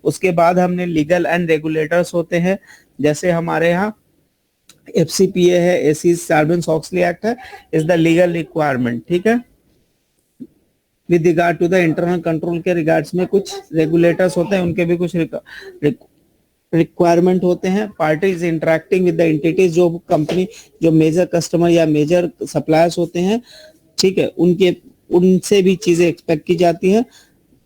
उसके बाद हमने लीगल एंड रेगुलेटर्स होते हैं, जैसे हमारे यहाँ FCPA है, एसी सार्बन-ऑक्सली एक्ट है, इज द लीगल रिक्वायरमेंट। ठीक है, with regard to the internal control के रिगार्ड्स में कुछ रेगुलेटर्स होते हैं, उनके भी कुछ रिक्वायरमेंट होते हैं। Parties interacting with the entities, जो कंपनी जो मेजर कस्टमर या मेजर सप्लायर्स होते हैं, ठीक है, उनसे भी चीजें एक्सपेक्ट की जाती है।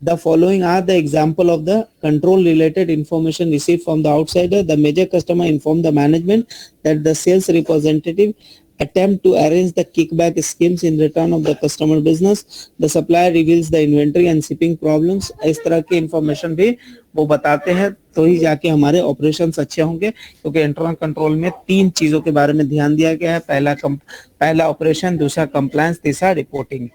The following are the example of the control related information received from the outsider. The major customer inform the management that the sales representative attempt to arrange the kickback schemes in return of the customer business. The supplier reveals the inventory and shipping problems. इस तरह की information भी वो बताते हैं, तो ही जाके हमारे operations अच्छे होंगे। क्योंकि इंटरनल कंट्रोल में 3 चीजों के बारे में ध्यान दिया गया है। पहला ऑपरेशन, दूसरा कंप्लायंस, तीसरा रिपोर्टिंग।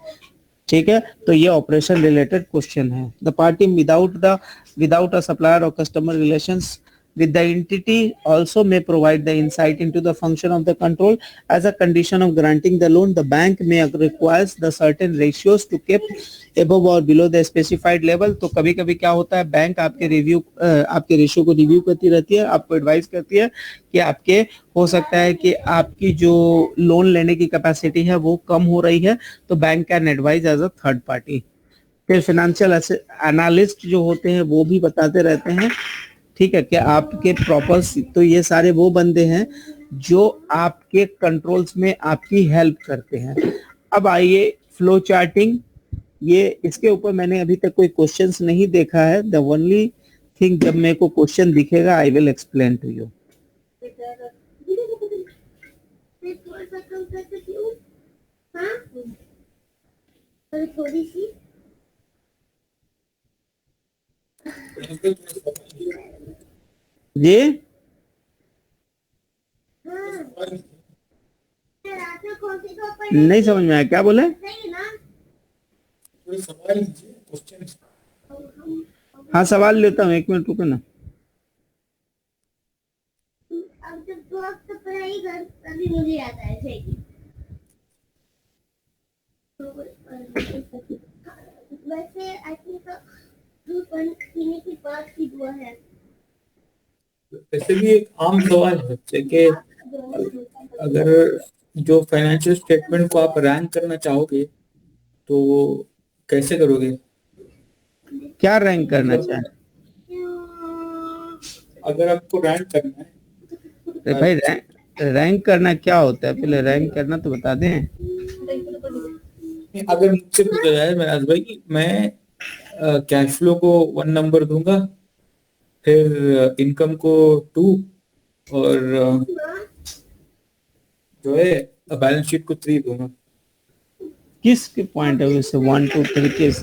ठीक है, तो ये ऑपरेशन रिलेटेड क्वेश्चन है। The party without a supplier और customer relations with the entity also may provide the insight into the function of the control. As a condition of granting the loan, the bank may requires the certain ratios to keep above or below the specified level. तो कभी कभी क्या होता है, bank आपके ratio को review करती रहती है, आपको एडवाइस करती है कि आपके हो सकता है कि आपकी जो लोन लेने की कैपेसिटी है वो कम हो रही है, तो bank can advise as a third party. फिर फाइनेंशियल एनालिस्ट जो होते हैं वो भी बताते रहते हैं, ठीक है, कि आपके प्रॉपर, तो ये सारे वो बंदे हैं जो आपके कंट्रोल्स में आपकी हेल्प करते हैं। अब आइए फ्लो चार्टिंग, ये इसके ऊपर मैंने अभी तक कोई क्वेश्चंस नहीं देखा है। द ओनली थिंग, जब मेरे को क्वेश्चन दिखेगा I will explain to you. थोड़ी सी जी नहीं समझ में आया, क्या बोले? हाँ सवाल लेता हूँ, 1 मिनट रुको ना। अब जब 2 हफ्ते पढ़ाई कर तभी मुझे याद आया था। वैसे आई थिंक दूध पीने के बाद की दुआ है। वैसे भी एक आम सवाल है बच्चे के, अगर जो फाइनेंशियल स्टेटमेंट को आप रैंक करना चाहोगे तो कैसे करोगे? क्या रैंक करना चाहे? अगर आपको रैंक करना है तो भाई रैंक करना क्या होता है, पहले रैंक करना तो बता दें। अगर मुझसे पूछा जाए मेराज भाई कि मैं कैश फ्लो को 1 नंबर दूंगा, फिर इनकम को 2 और जो है बैलेंस शीट को 3 दूंगा। किस के पॉइंट ऑफ व्यू से 1 2 3 किस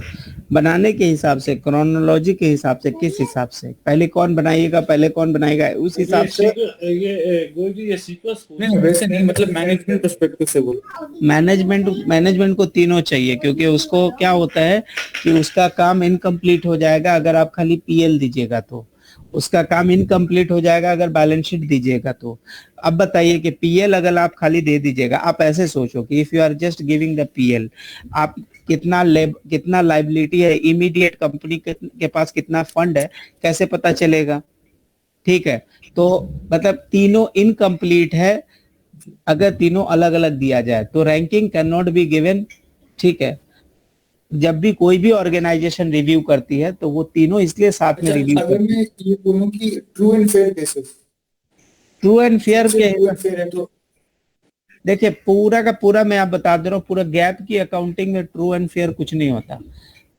बनाने के हिसाब से, क्रोनोलॉजी के हिसाब से, किस हिसाब से, पहले कौन बनाइएगा, पहले कौन बनाएगा, उस हिसाब से? ये गोजी ये सीक्वेंस नहीं वैसे नहीं, मतलब मैनेजमेंट पर्सपेक्टिव से बोल। मैनेजमेंट को तीनों चाहिए, क्योंकि उसको क्या होता है कि उसका काम इनकम्प्लीट हो जाएगा अगर आप खाली पीएल दीजिएगा, तो उसका काम इनकम्प्लीट हो जाएगा अगर बैलेंस शीट दीजिएगा। तो अब बताइए कि पीएल अगर आप खाली दे दीजिएगा, आप ऐसे सोचो कि if you are just giving the PL, आप कितना लाइबिलिटी है, इमीडिएट कंपनी के पास कितना फंड है, कैसे पता चलेगा? ठीक है, तो मतलब तीनों इनकम्प्लीट है अगर तीनों अलग अलग दिया जाए तो ranking can not be given. ठीक है, जब भी कोई भी ऑर्गेनाइजेशन रिव्यू करती है तो वो तीनों इसलिए साथ में रिव्यू अगर मैं ये बोलूं कि true and fair basis, true and fair के है तो देखिए पूरा का पूरा मैं आप बता दे रहा हूँ, पूरा गैप की अकाउंटिंग में ट्रू एंड फेयर कुछ नहीं होता,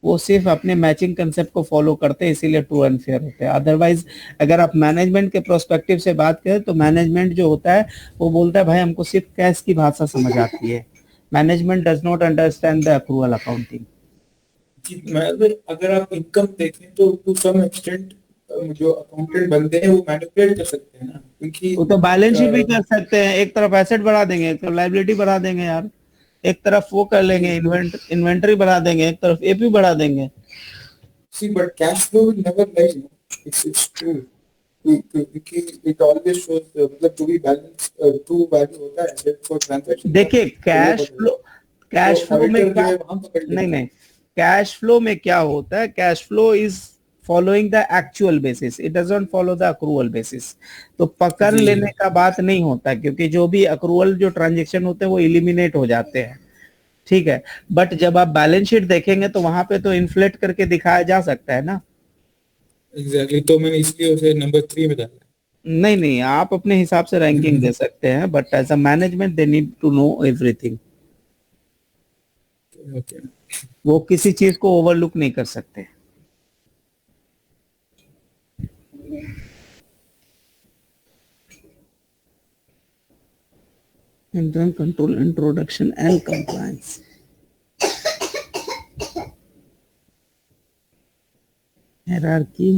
वो सिर्फ अपने मैचिंग कंसेप्ट को फॉलो करते हैं, इसीलिए ट्रू एंड फेयर होते हैं। अदरवाइज अगर आप मैनेजमेंट के प्रोस्पेक्टिव से बात करें तो मैनेजमेंट जो होता है वो बोलता है भाई हमको सिर्फ कैश की भाषा समझ आती है, management does not understand the accrual accounting. अगर आप इनकम देखें तो टू सम एक्सटेंट जो अकाउंटेंट बनते हैं वो मैनिपुलेट कर सकते हैं ना, क्योंकि वो तो बैलेंस शीट भी कर सकते हैं, एक तरफ एसेट बढ़ा देंगे, एक तरफ लायबिलिटी बढ़ा देंगे यार, एक तरफ वो कर लेंगे, इन्वेंटरी बढ़ा देंगे, एक तरफ एपी बढ़ा देंगे। See but cash flow will never lies, it's true, क्योंकि इट ऑलवेज शोज मतलब जो भी बैलेंस ट्रू वैल्यू होता है एसेट फॉर ट्रांजैक्शन। देखिए कैश फ्लो में क्या, नहीं कैश फ्लो में क्या होता है, cash flow is following the actual basis, it doesn't follow the accrual basis. तो पकड़ लेने का बात नहीं होता, क्योंकि जो भी अक्रूवल जो ट्रांजैक्शन होते हैं वो एलिमिनेट हो जाते हैं। ठीक है, बट जब आप बैलेंस शीट देखेंगे तो वहां पे तो इन्फ्लेट करके दिखाया जा सकता है ना। एग्जैक्टली, तो मैंने इसलिए उसे नंबर 3 में डाला। नहीं आप अपने हिसाब से रैंकिंग दे सकते हैं, but as a management they need to know everything. Okay, वो किसी चीज को ओवरलुक नहीं कर सकते। Internal control, introduction and compliance. Hierarchy.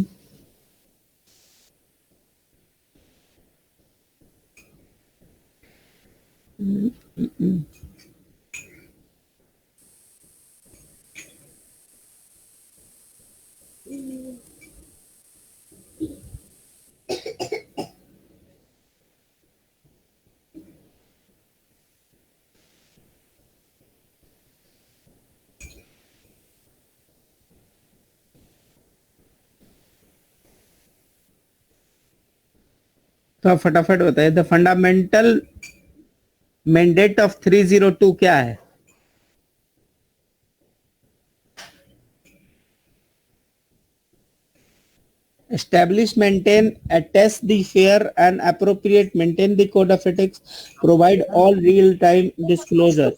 तो आप फटाफट बताइए, द फंडामेंटल मैंडेट ऑफ 302 क्या है? Establish, maintain, attest the fair and appropriate, maintain the code of ethics, provide all real-time disclosure.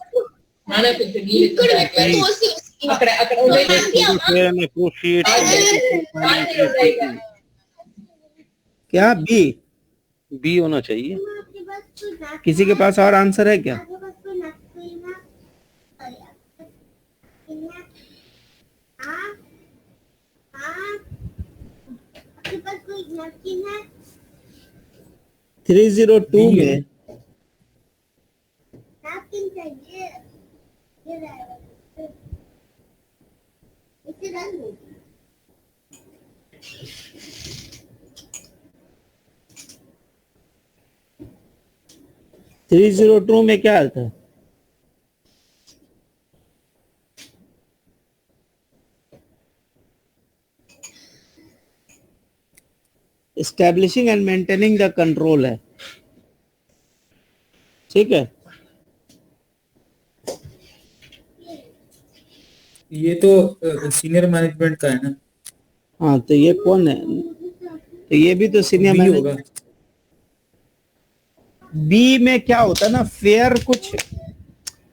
क्या बी होना चाहिए? किसी के पास और आंसर है क्या? थ्री 302 में थ्री 302 में क्या अर्थ है? Establishing and maintaining the control है, ठीक है। ये तो सीनियर मैनेजमेंट का है ना। हाँ तो ये कौन है? तो ये भी तो सीनियर मैनेजमेंट। बी में क्या होता है ना, फेयर, कुछ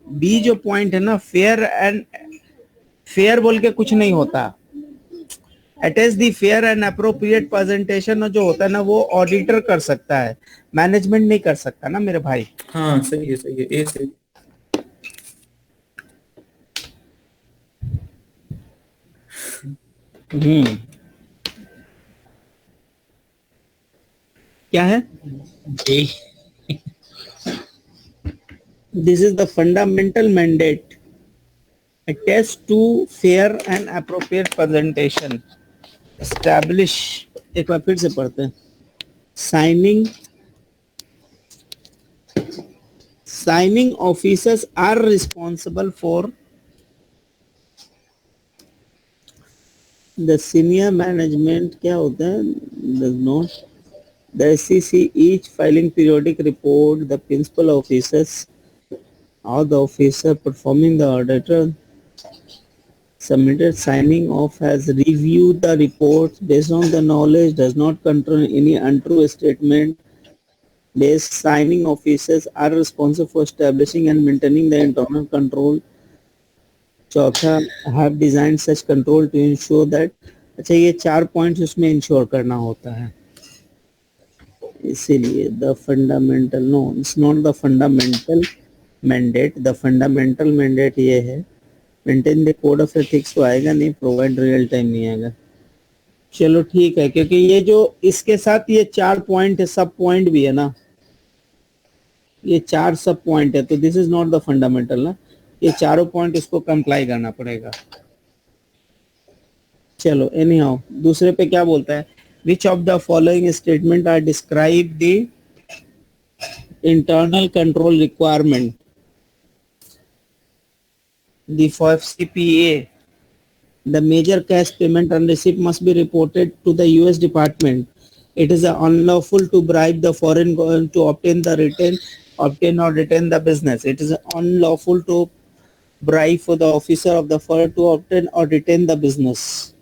बी जो पॉइंट है ना, फेयर एंड फेयर बोल के कुछ नहीं होता, attach the fair and appropriate presentation जो होता है ना वो ऑडिटर कर सकता है, मैनेजमेंट नहीं कर सकता ना मेरे भाई। हाँ सही है ए सही। क्या है? जी This is the fundamental mandate attached to fair and appropriate presentation. Establish, एक बार फिर से पढ़ते हैं। Signing officers are responsible for the senior management, क्या होता है? Does not the SEC each filing periodic report, the principal officers or the officer performing the auditor submitted signing off has reviewed the reports based on the knowledge, does not contain any untrue statement. Based signing officers are responsible for establishing and maintaining the internal control. चौथा, have designed such control to ensure that, अच्छा ये 4 points उसमें ensure करना होता है, इसीलिए the fundamental, no it's not the fundamental mandate, the fundamental mandate ये है maintain the code of ethics, तो आएगा नहीं, प्रोवाइड रियल टाइम नहीं आएगा। चलो ठीक है, क्योंकि ये जो इसके साथ ये 4 पॉइंट है, सब पॉइंट भी है ना, ये 4 सब पॉइंट है, तो this is not the fundamental ना, ये चारों पॉइंट इसको कंप्लाई करना पड़ेगा। चलो एनी हाउ, दूसरे पे क्या बोलता है? Which of the following statement are describe the internal control requirement the FCPA, the major cash payment and receipt must be reported to the US Department. It is unlawful to bribe the foreign government to obtain or retain the business. It is unlawful to bribe for the officer of the foreign to obtain or retain the business.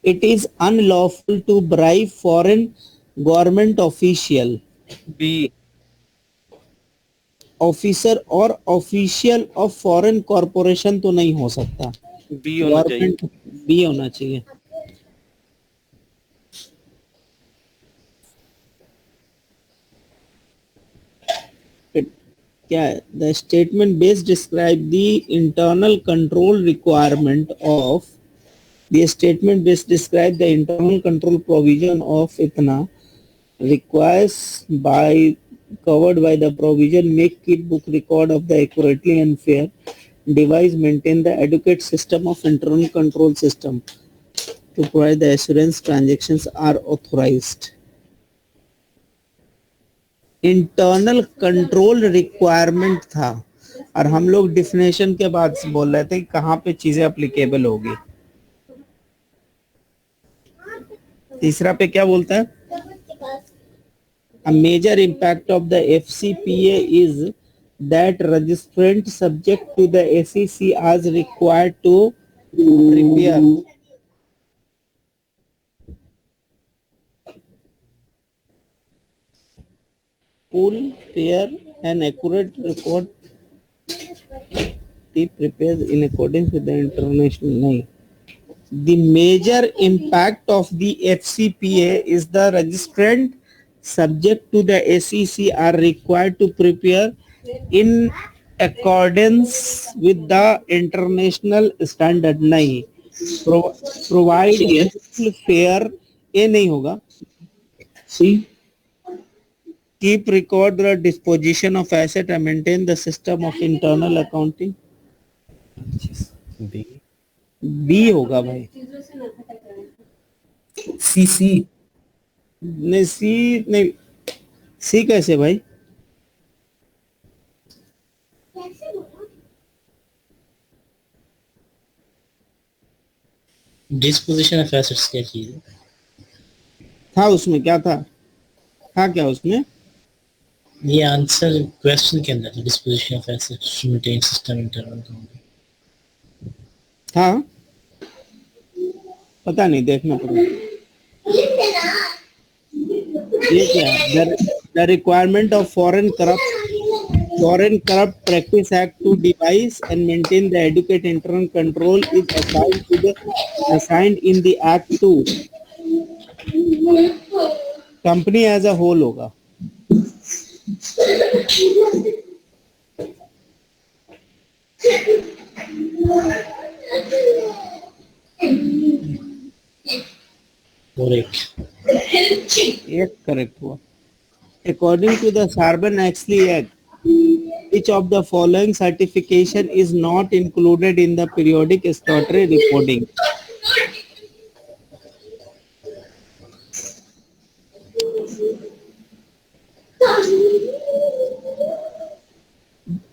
It is unlawful to bribe foreign government official. B officer और official of foreign corporation तो नहीं हो सकता, B होना चाहिए। B होना चाहिए। क्या है? The statement base describe the internal control requirement of, the statement base describe the internal control provision of इतना requires by covered by the provision, make keep book record of the accurately and fair, devise maintain the adequate system of internal control system to provide the assurance transactions are authorized. Internal control requirement था और हम लोग definition के बाद बोल रहे थे कि कहाँ पे चीजें अप्लीकेबल होगी। तीसरा पे क्या बोलता है? A major impact of the FCPA is that registrant subject to the SEC as required to prepare full, fair and accurate record be prepared in accordance with the international law. The major impact of the FCPA is the registrant subject to the SEC are required to prepare in accordance with the international standard. नहीं, provide fair, ये नहीं होगा। सी keep record the disposition of asset and maintain the system of internal accounting. B होगा भाई। सी नहीं सी नहीं, सी कैसे भाई? डिस्पोजिशन ऑफ एसेट्स क्या चीज है? था उसमें क्या था क्या उसमें? ये आंसर क्वेश्चन के अंदर disposition of assets maintain system internal था, पता नहीं, देखना पड़ेगा। ये क्या? The requirement of foreign corrupt Foreign Corrupt Practice Act to devise and maintain the adequate internal control is assigned in the Act to company as a whole होगा. एक correct हुआ. According to the Sarbanes-Oxley Act, which of the following certification is not included in the periodic statutory reporting?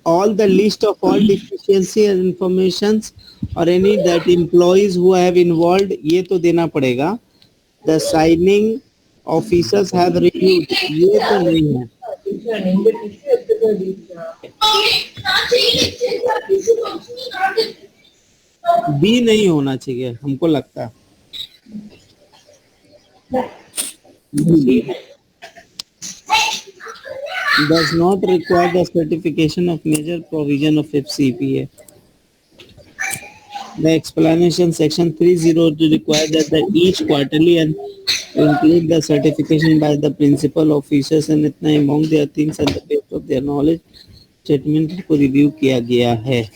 All the list of all deficiency and informations or any that employees who have involved, ये तो देना पड़ेगा. The signing officers have reviewed, ये तो नहीं है. B नहीं होना चाहिए हमको लगता. Does not require the certification of major provision of FCPA. The explanation section 302 requires that each quarterly and include the certification by the principal officers and इतना among their things and the best of their knowledge statement को review किया गया है.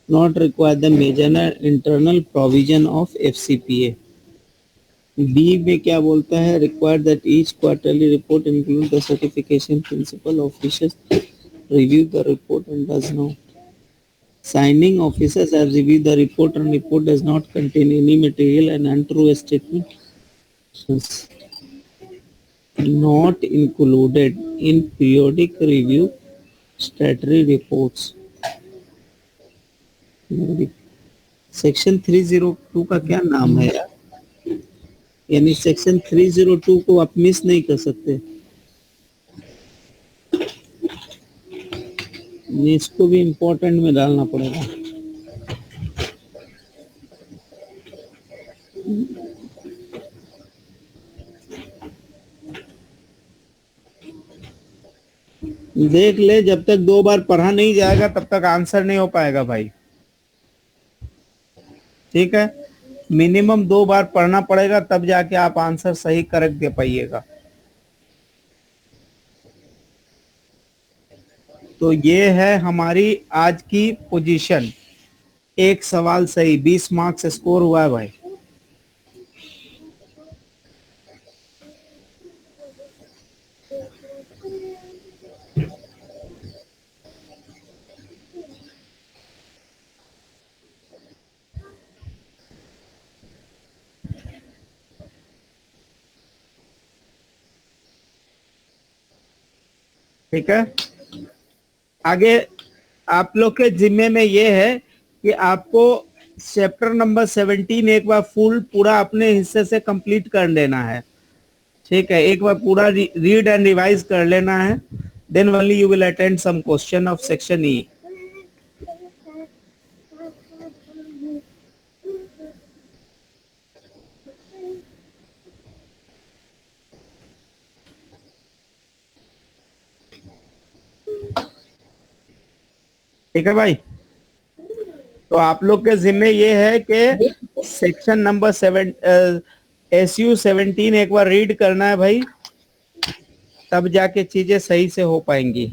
Not require the major internal provision of FCPA. B में क्या बोलता है? Require that each quarterly report include the certification principal officers review the report and does not. Signing officers have reviewed the report and report does not contain any material and untrue statement not included in periodic review statutory reports. Section 302 का क्या नाम है यार? यानी section 302 को आप miss नहीं कर सकते. इसको भी इम्पोर्टेंट में डालना पड़ेगा. देख ले, जब तक 2 बार पढ़ा नहीं जाएगा तब तक आंसर नहीं हो पाएगा भाई. ठीक है, मिनिमम 2 बार पढ़ना पड़ेगा तब जाके आप आंसर सही करेक्ट दे पाइएगा. तो ये है हमारी आज की पोजीशन. एक सवाल सही, 20 मार्क्स स्कोर हुआ है भाई. ठीक है, आगे आप लोग के जिम्मे में ये है कि आपको चैप्टर नंबर 17 एक बार फुल पूरा अपने हिस्से से कंप्लीट कर लेना है. ठीक है, एक बार पूरा रीड एंड रिवाइज कर लेना है. Then only you will attend some question of section E. ठीक है भाई, तो आप लोग के जिम्मे ये है कि सेक्शन नंबर 17 एक बार रीड करना है भाई, तब जाके चीजें सही से हो पाएंगी.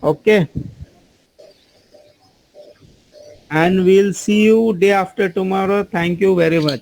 Okay, and we'll see you day after tomorrow. Thank you very much.